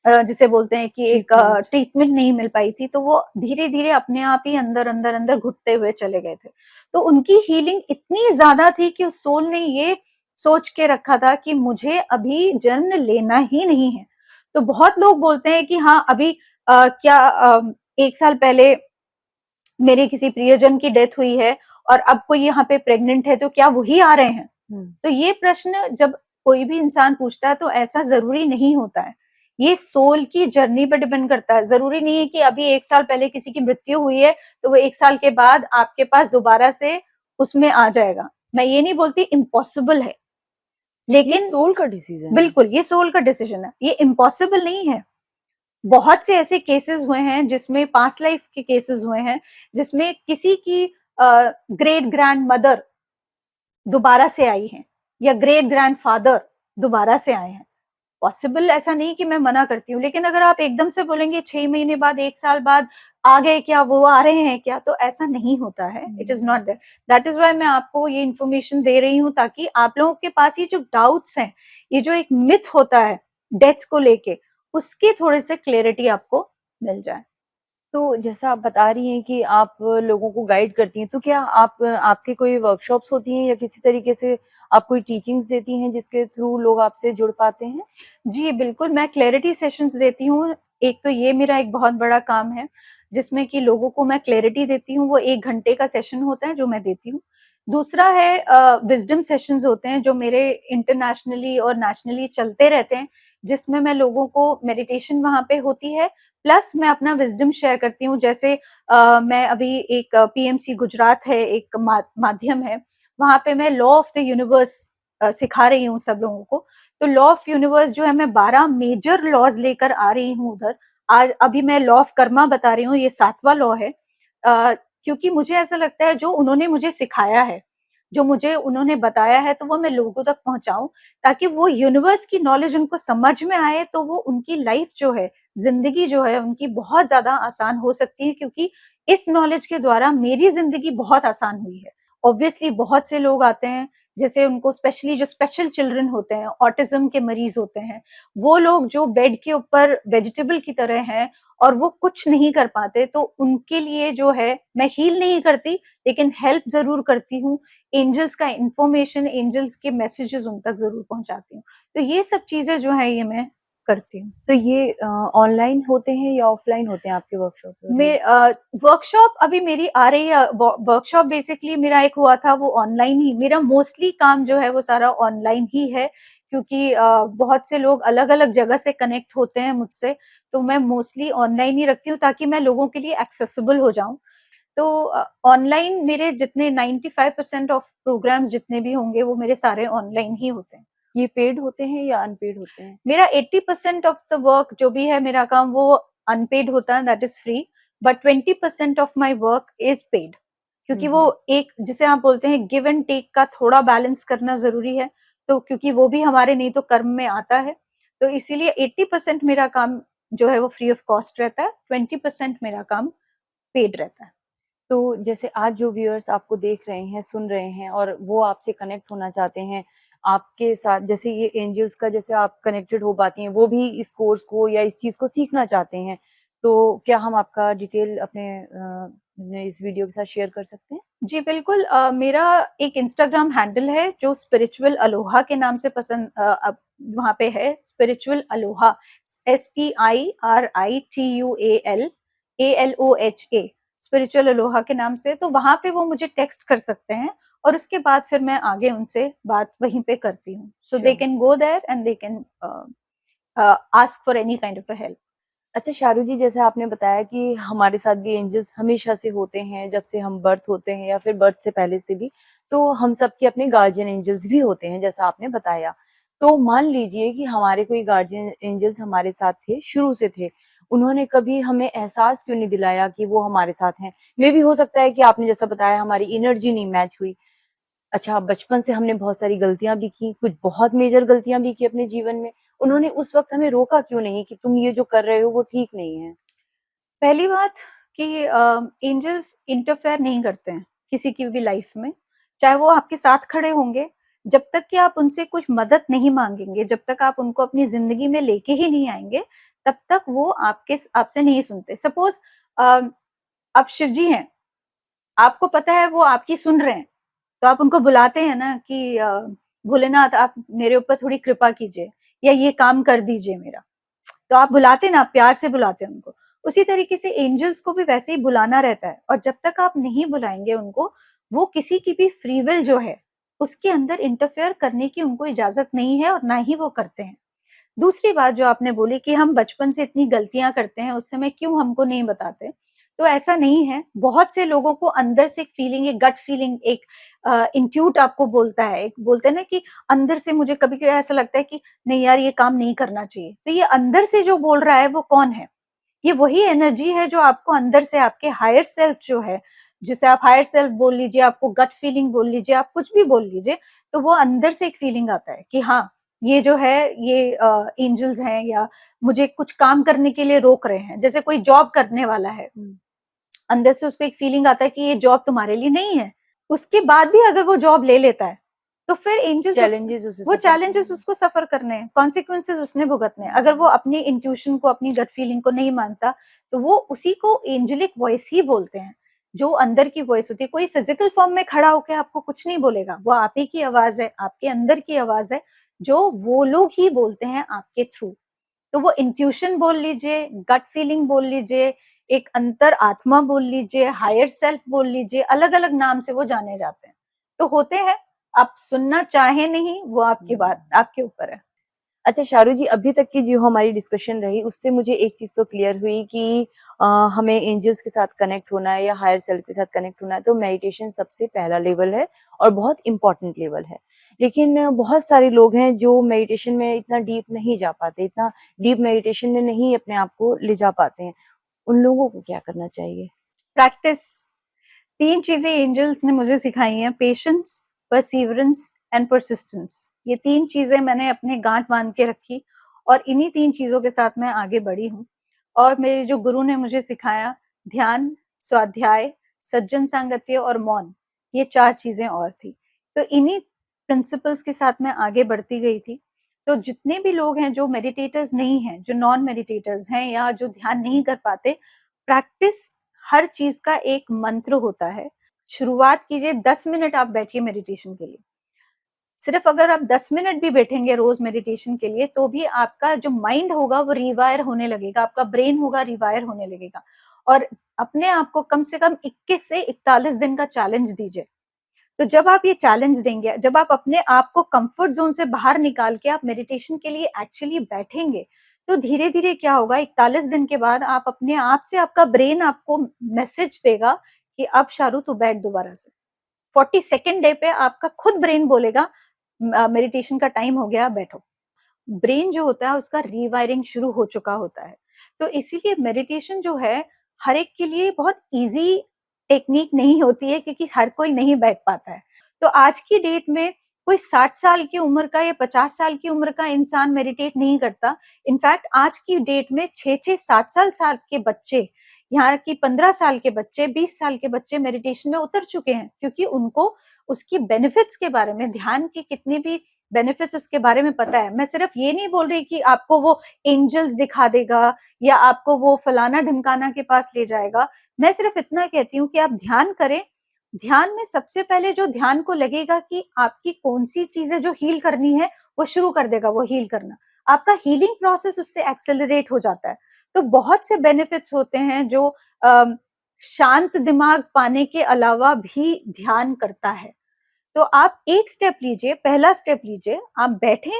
जिसे बोलते हैं कि एक ट्रीटमेंट। ट्रीटमेंट नहीं मिल पाई थी। तो वो धीरे धीरे अपने आप ही अंदर अंदर अंदर घुटते हुए चले गए थे। तो उनकी हीलिंग इतनी ज्यादा थी कि उस सोल ने ये सोच के रखा था कि मुझे अभी जन्म लेना ही नहीं है। तो बहुत लोग बोलते हैं कि हाँ अभी क्या 1 साल पहले मेरे किसी प्रियजन की डेथ हुई है और अब कोई यहाँ पे प्रेग्नेंट है, तो क्या वही आ रहे हैं? तो ये प्रश्न जब कोई भी इंसान पूछता है तो ऐसा जरूरी नहीं होता है। ये सोल की जर्नी पर डिपेंड करता है। जरूरी नहीं है कि अभी 1 साल पहले किसी की मृत्यु हुई है तो वो 1 साल के बाद आपके पास दोबारा से उसमें आ जाएगा। मैं ये नहीं बोलती इम्पॉसिबल है, ये लेकिन सोल का डिसीजन है। बिल्कुल ये सोल का डिसीजन है, ये इम्पॉसिबल नहीं है। बहुत से ऐसे केसेस हुए हैं जिसमें पास्ट लाइफ के केसेस हुए हैं, जिसमें किसी की ग्रेट ग्रैंड मदर दोबारा से आई हैं, या ग्रेट ग्रैंड फादर दोबारा से आए हैं। पॉसिबल ऐसा नहीं कि मैं मना करती हूँ, लेकिन अगर आप एकदम से बोलेंगे 6 महीने बाद, 1 साल बाद आ गए क्या, वो आ रहे हैं क्या, तो ऐसा नहीं होता है। It is not that. That is why मैं आपको ये इन्फॉर्मेशन दे रही हूँ, ताकि आप लोगों के पास ये जो डाउट्स हैं, ये जो एक मिथ होता है डेथ को लेके, उसकी थोड़े से क्लियरिटी आपको मिल जाए। तो जैसा आप बता रही हैं कि आप लोगों को गाइड करती हैं, तो क्या आप आपके कोई वर्कशॉप्स होती हैं या किसी तरीके से आप कोई टीचिंग्स देती हैं जिसके थ्रू लोग आपसे जुड़ पाते हैं? जी, बिल्कुल, मैं क्लैरिटी सेशंस देती हूँ। एक तो ये मेरा एक बहुत बड़ा काम है, जिसमें कि लोगों को मैं क्लैरिटी देती हूँ, वो 1 घंटे का सेशन होता है जो मैं देती हूँ। दूसरा है विज़डम सेशंस होते हैं जो मेरे इंटरनेशनली और नेशनली चलते रहते हैं, जिसमें मैं लोगों को मेडिटेशन वहाँ पे होती है, प्लस मैं अपना विज़डम शेयर करती हूँ। जैसे मैं अभी एक पीएमसी गुजरात है, एक माध्यम है, वहाँ पे मैं लॉ ऑफ द यूनिवर्स सिखा रही हूँ सब लोगों को। तो लॉ ऑफ यूनिवर्स जो है, मैं 12 मेजर लॉज लेकर आ रही हूँ उधर। आज अभी मैं लॉ ऑफ कर्मा बता रही हूँ, ये 7वां लॉ है। क्योंकि मुझे ऐसा लगता है जो उन्होंने मुझे सिखाया है, जो मुझे उन्होंने बताया है, तो वो मैं लोगों तक पहुंचाऊं, ताकि वो यूनिवर्स की नॉलेज उनको समझ में आए, तो वो उनकी लाइफ जो है, जिंदगी जो है उनकी बहुत ज्यादा आसान हो सकती है। क्योंकि इस नॉलेज के द्वारा मेरी जिंदगी बहुत आसान हुई है। ऑब्वियसली बहुत से लोग आते हैं, जैसे उनको स्पेशली जो स्पेशल चिल्ड्रन होते हैं, ऑटिज्म के मरीज होते हैं, वो लोग जो बेड के ऊपर वेजिटेबल की तरह हैं और वो कुछ नहीं कर पाते, तो उनके लिए जो है मैं हील नहीं करती, लेकिन हेल्प जरूर करती हूँ। एंजल्स का इंफॉर्मेशन, एंजल्स के मैसेजेस उन तक जरूर पहुंचाती हूँ। तो ये सब चीजें जो है ये मैं करती हूँ। तो ये ऑनलाइन होते हैं या ऑफलाइन होते हैं आपके वर्कशॉप? मैं वर्कशॉप अभी मेरी आ रही है। वर्कशॉप बेसिकली मेरा एक हुआ था, वो ऑनलाइन ही। मेरा मोस्टली काम जो है वो सारा ऑनलाइन ही है, क्योंकि बहुत से लोग अलग अलग जगह से कनेक्ट होते हैं मुझसे, तो मैं मोस्टली ऑनलाइन ही रखती हूँ, ताकि मैं लोगों के लिए एक्सेसिबल हो जाऊं। तो ऑनलाइन मेरे जितने 95% ऑफ प्रोग्राम्स जितने भी होंगे वो मेरे सारे ऑनलाइन ही होते हैं। ये पेड होते हैं या अनपेड होते हैं? मेरा 80% ऑफ द वर्क जो भी है मेरा काम वो अनपेड होता है, that is free, but 20% of my work is paid, क्योंकि वो एक जिसे आप बोलते हैं गिव एंड टेक का थोड़ा बैलेंस करना जरूरी है। तो क्योंकि वो भी हमारे नहीं तो कर्म में आता है, तो इसीलिए 80% मेरा काम जो है वो फ्री ऑफ कॉस्ट रहता है, 20% मेरा काम पेड रहता है। तो जैसे आज जो व्यूअर्स आपको देख रहे हैं, सुन रहे हैं और वो आपसे कनेक्ट होना चाहते हैं, आपके साथ जैसे ये एंजल्स का जैसे आप कनेक्टेड हो पाती हैं, वो भी इस कोर्स को या इस चीज़ को सीखना चाहते हैं, तो क्या हम आपका डिटेल अपने इस वीडियो के साथ शेयर कर सकते हैं? जी बिल्कुल, मेरा एक इंस्टाग्राम हैंडल है जो स्पिरिचुअल अलोहा के नाम से पसंद अब वहाँ पे है, spiritual Aloha, SPIRITUALALOHA, spiritual Aloha के नाम से। तो वहाँ पे वो मुझे टेक्स्ट कर सकते हैं और उसके बाद फिर मैं आगे उनसे बात वहीं पे करती हूँ। So they can go there and they can ask for any kind of a help. अच्छा शारू जी, जैसे आपने बताया कि हमारे साथ भी एंजल्स हमेशा से होते हैं, जब से हम बर्थ होते हैं या फिर बर्थ से पहले से भी, तो हम सबके अपने गार्जियन एंजल्स भी होते हैं, जैसा आपने बताया। तो मान लीजिए कि हमारे कोई गार्जियन एंजल्स हमारे साथ थे, शुरू से थे, उन्होंने कभी हमें एहसास क्यों नहीं दिलाया कि वो हमारे साथ हैं? मेबी हो सकता है कि आपने जैसा बताया हमारी एनर्जी नहीं मैच हुई। अच्छा, बचपन से हमने बहुत सारी गलतियाँ भी की, कुछ बहुत मेजर गलतियाँ भी की अपने जीवन में। उन्होंने उस वक़्त हमें रोका क्यों नहीं कि तुम ये जो कर रहे हो वो ठीक नहीं है? पहली बात कि एंजल्स इंटरफेयर नहीं करते हैं किसी की भी लाइफ में, चाहे वो आपके साथ खड़े होंगे, जब तक कि आप उनसे कुछ मदद नहीं मांगेंगे, जब तक आप उनको अपनी जिंदगी में लेके ही नहीं आएंगे, तब तक वो आपसे नहीं सुनते। सपोज आप शिव जी हैं, आपको पता है वो आपकी सुन रहे हैं, तो आप उनको बुलाते हैं ना कि भोलेनाथ आप मेरे ऊपर थोड़ी कृपा कीजिए या ये काम कर दीजिए मेरा, तो आप बुलाते ना, प्यार से बुलाते हैं उनको। उसी तरीके से एंजल्स को भी वैसे ही बुलाना रहता है, और जब तक आप नहीं बुलाएंगे उनको, वो किसी की भी फ्री विल जो है उसके अंदर इंटरफेयर करने की उनको इजाजत नहीं है और ना ही वो करते हैं। दूसरी बात जो आपने बोली कि हम बचपन से इतनी गलतियां करते हैं, उस समय क्यों हमको नहीं बताते, तो ऐसा नहीं है। बहुत से लोगों को अंदर से एक फीलिंग, एक गट फीलिंग, एक इंट्यूट आपको बोलता है, एक बोलते हैं ना कि अंदर से मुझे कभी कभी ऐसा लगता है कि नहीं यार ये काम नहीं करना चाहिए, तो ये अंदर से जो बोल रहा है वो कौन है? ये वही एनर्जी है जो आपको अंदर से, आपके हायर सेल्फ जो है, जिसे आप हायर सेल्फ बोल लीजिए, आपको गट फीलिंग बोल लीजिए, आप कुछ भी बोल लीजिए, तो वो अंदर से एक फीलिंग आता है कि हाँ ये जो है ये एंजल्स हैं या मुझे कुछ काम करने के लिए रोक रहे हैं। जैसे कोई जॉब करने वाला है, अंदर से उसको एक फीलिंग आता है कि ये जॉब तुम्हारे लिए नहीं है, उसके बाद भी अगर वो जॉब ले लेता है, तो फिर एंजल्स चैलेंजेस उसे वो सफ़र चैलेंजेस करने हैं। उसको सफर करने हैं, कॉन्सिक्वेंसेस उसने भुगतने हैं। अगर वो अपनी इंट्यूशन को, अपनी गट फीलिंग को नहीं मानता, तो वो उसी को एंजेलिक वॉइस ही बोलते हैं, जो अंदर की वॉइस होती है। कोई फिजिकल फॉर्म में खड़ा होकर आपको कुछ नहीं बोलेगा, वो आप ही की आवाज है, आपके अंदर की आवाज है, जो वो लोग ही बोलते हैं आपके थ्रू। तो वो इंट्यूशन बोल लीजिए, गट फीलिंग बोल लीजिए, एक अंतर आत्मा बोल लीजिए, हायर सेल्फ बोल लीजिए, अलग अलग नाम से वो जाने जाते हैं। तो होते हैं, आप सुनना चाहे नहीं, वो आपकी बात, आपके ऊपर है। अच्छा शारू जी, अभी तक की जो हमारी डिस्कशन रही उससे मुझे एक चीज़ तो क्लियर हुई कि हमें एंजल्स के साथ कनेक्ट होना है या हायर सेल्फ के साथ कनेक्ट होना है तो मेडिटेशन सबसे पहला लेवल है और बहुत इम्पोर्टेंट लेवल है। लेकिन बहुत सारे लोग हैं जो मेडिटेशन में इतना डीप नहीं जा पाते, इतना डीप मेडिटेशन में नहीं अपने आप को ले जा पाते हैं। उन लोगों को क्या करना चाहिए? प्रैक्टिस। 3 चीजें एंजल्स ने मुझे सिखाई हैं, पेशेंस, परसिवरेंस एंड परसिस्टेंस। ये 3 चीजें मैंने अपने गांठ बांध के रखी और इन्हीं 3 चीजों के साथ मैं आगे बढ़ी हूँ। और मेरे जो गुरु ने मुझे सिखाया, ध्यान, स्वाध्याय, सज्जन सांगत्य और मौन, ये 4 चीजें और थी। तो इन्हीं प्रिंसिपल्स के साथ मैं आगे बढ़ती गई थी। तो जितने भी लोग हैं जो मेडिटेटर्स नहीं हैं, जो नॉन मेडिटेटर्स हैं या जो ध्यान नहीं कर पाते, प्रैक्टिस हर चीज का एक मंत्र होता है। शुरुआत कीजिए, 10 मिनट आप बैठिए मेडिटेशन के लिए। सिर्फ अगर आप 10 मिनट भी बैठेंगे रोज मेडिटेशन के लिए, तो भी आपका जो माइंड होगा वो रिवायर होने लगेगा, आपका ब्रेन होगा रिवायर होने लगेगा। और अपने आप को कम से कम 21 से 41 दिन का चैलेंज दीजिए। तो जब आप ये चैलेंज देंगे, जब आप अपने आप को कंफर्ट जोन से बाहर निकाल के आप मेडिटेशन के लिए एक्चुअली बैठेंगे, तो धीरे धीरे क्या होगा, 41 दिन के बाद आप अपने आप से, आपका ब्रेन आपको मैसेज देगा कि अब शारू तू बैठ दोबारा से। 42nd डे पे आपका खुद ब्रेन बोलेगा मेडिटेशन का टाइम हो गया, बैठो। ब्रेन जो होता है उसका रीवायरिंग शुरू हो चुका होता है। तो इसीलिए मेडिटेशन जो है हर एक के लिए बहुत इजी टेक्निक नहीं होती है, क्योंकि हर कोई नहीं बैठ पाता है। तो आज की डेट में कोई 60 साल की उम्र का या 50 साल की उम्र का इंसान मेडिटेट नहीं करता। इनफैक्ट आज की डेट में 6-6 7 साल के बच्चे, यहाँ की 15 साल के बच्चे, 20 साल के बच्चे मेडिटेशन में उतर चुके हैं, क्योंकि उनको उसकी बेनिफिट्स के बारे में, ध्यान की कितनी भी बेनिफिट्स उसके बारे में पता है। मैं सिर्फ ये नहीं बोल रही कि आपको वो एंजल्स दिखा देगा या आपको वो फलाना ढिमकाना के पास ले जाएगा। मैं सिर्फ इतना कहती हूँ कि आप ध्यान करें। ध्यान में सबसे पहले जो ध्यान को लगेगा कि आपकी कौन सी चीजें जो हील करनी है, वो शुरू कर देगा वो हील करना। आपका हीलिंग प्रोसेस उससे एक्सेलरेट हो जाता है। तो बहुत से बेनिफिट्स होते हैं जो शांत दिमाग पाने के अलावा भी ध्यान करता है। तो आप एक स्टेप लीजिए, पहला स्टेप लीजिए, आप बैठें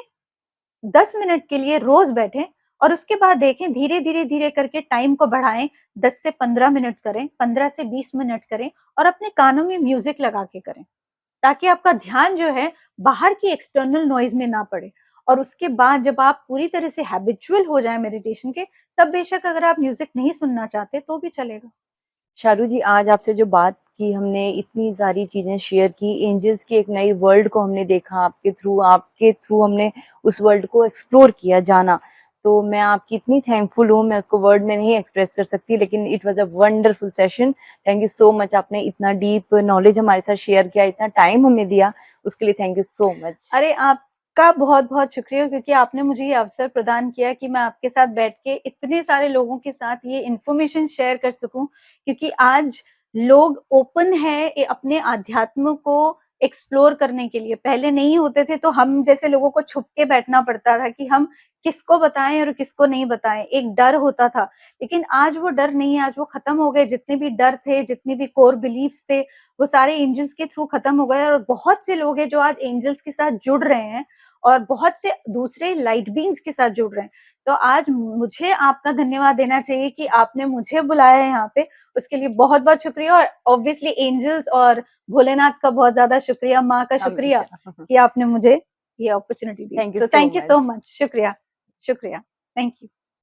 10 मिनट के लिए, रोज बैठें और उसके बाद देखें धीरे धीरे धीरे करके टाइम को बढ़ाएं। 10 से 15 मिनट करें, 15 से 20 मिनट करें और अपने कानों में म्यूजिक लगा के करें, ताकि आपका ध्यान जो है बाहर की एक्सटर्नल नॉइज में ना पड़े। और उसके बाद जब आप पूरी तरह से हैबिचुअल हो जाए मेडिटेशन के, तब बेशक अगर आप म्यूजिक नहीं सुनना चाहते तो भी चलेगा। शारू जी, आज आपसे जो बात की हमने, इतनी सारी चीज़ें शेयर की, एंजल्स की एक नई वर्ल्ड को हमने देखा आपके थ्रू हमने उस वर्ल्ड को एक्सप्लोर किया, जाना। तो मैं आपकी इतनी थैंकफुल हूँ, मैं उसको वर्ड में नहीं एक्सप्रेस कर सकती, लेकिन it was a wonderful session. Thank you so much, आपने इतना डीप नॉलेज हमारे साथ शेयर किया, इतना टाइम हमें दिया, उसके लिए थैंक यू सो मच। अरे आपका बहुत-बहुत शुक्रिया, क्योंकि आपने मुझे ये अवसर प्रदान किया कि मैं आपके साथ बैठ के इतने सारे लोगों के साथ ये इन्फॉर्मेशन शेयर कर सकूं, क्योंकि आज लोग ओपन है अपने आध्यात्म को एक्सप्लोर करने के लिए। पहले नहीं होते थे, तो हम जैसे लोगों को छुप के बैठना पड़ता था कि हम किसको बताएं और किसको नहीं बताएं, एक डर होता था। लेकिन आज वो डर नहीं है, आज वो खत्म हो गए। जितने भी डर थे, जितने भी कोर बिलीफ्स थे, वो सारे एंजल्स के थ्रू खत्म हो गए। और बहुत से लोग हैं जो आज एंजल्स के साथ जुड़ रहे हैं और बहुत से दूसरे लाइट बीइंग्स के साथ जुड़ रहे हैं। तो आज मुझे आपका धन्यवाद देना चाहिए कि आपने मुझे बुलाया है यहाँ पे, उसके लिए बहुत-बहुत शुक्रिया। और ऑब्वियसली एंजल्स और भोलेनाथ का बहुत ज्यादा शुक्रिया, माँ का शुक्रिया हमेशा। कि आपने मुझे ये opportunity the. Thank you so so thank you so much. Much. शुक्रिया, शुक्रिया। Thank you.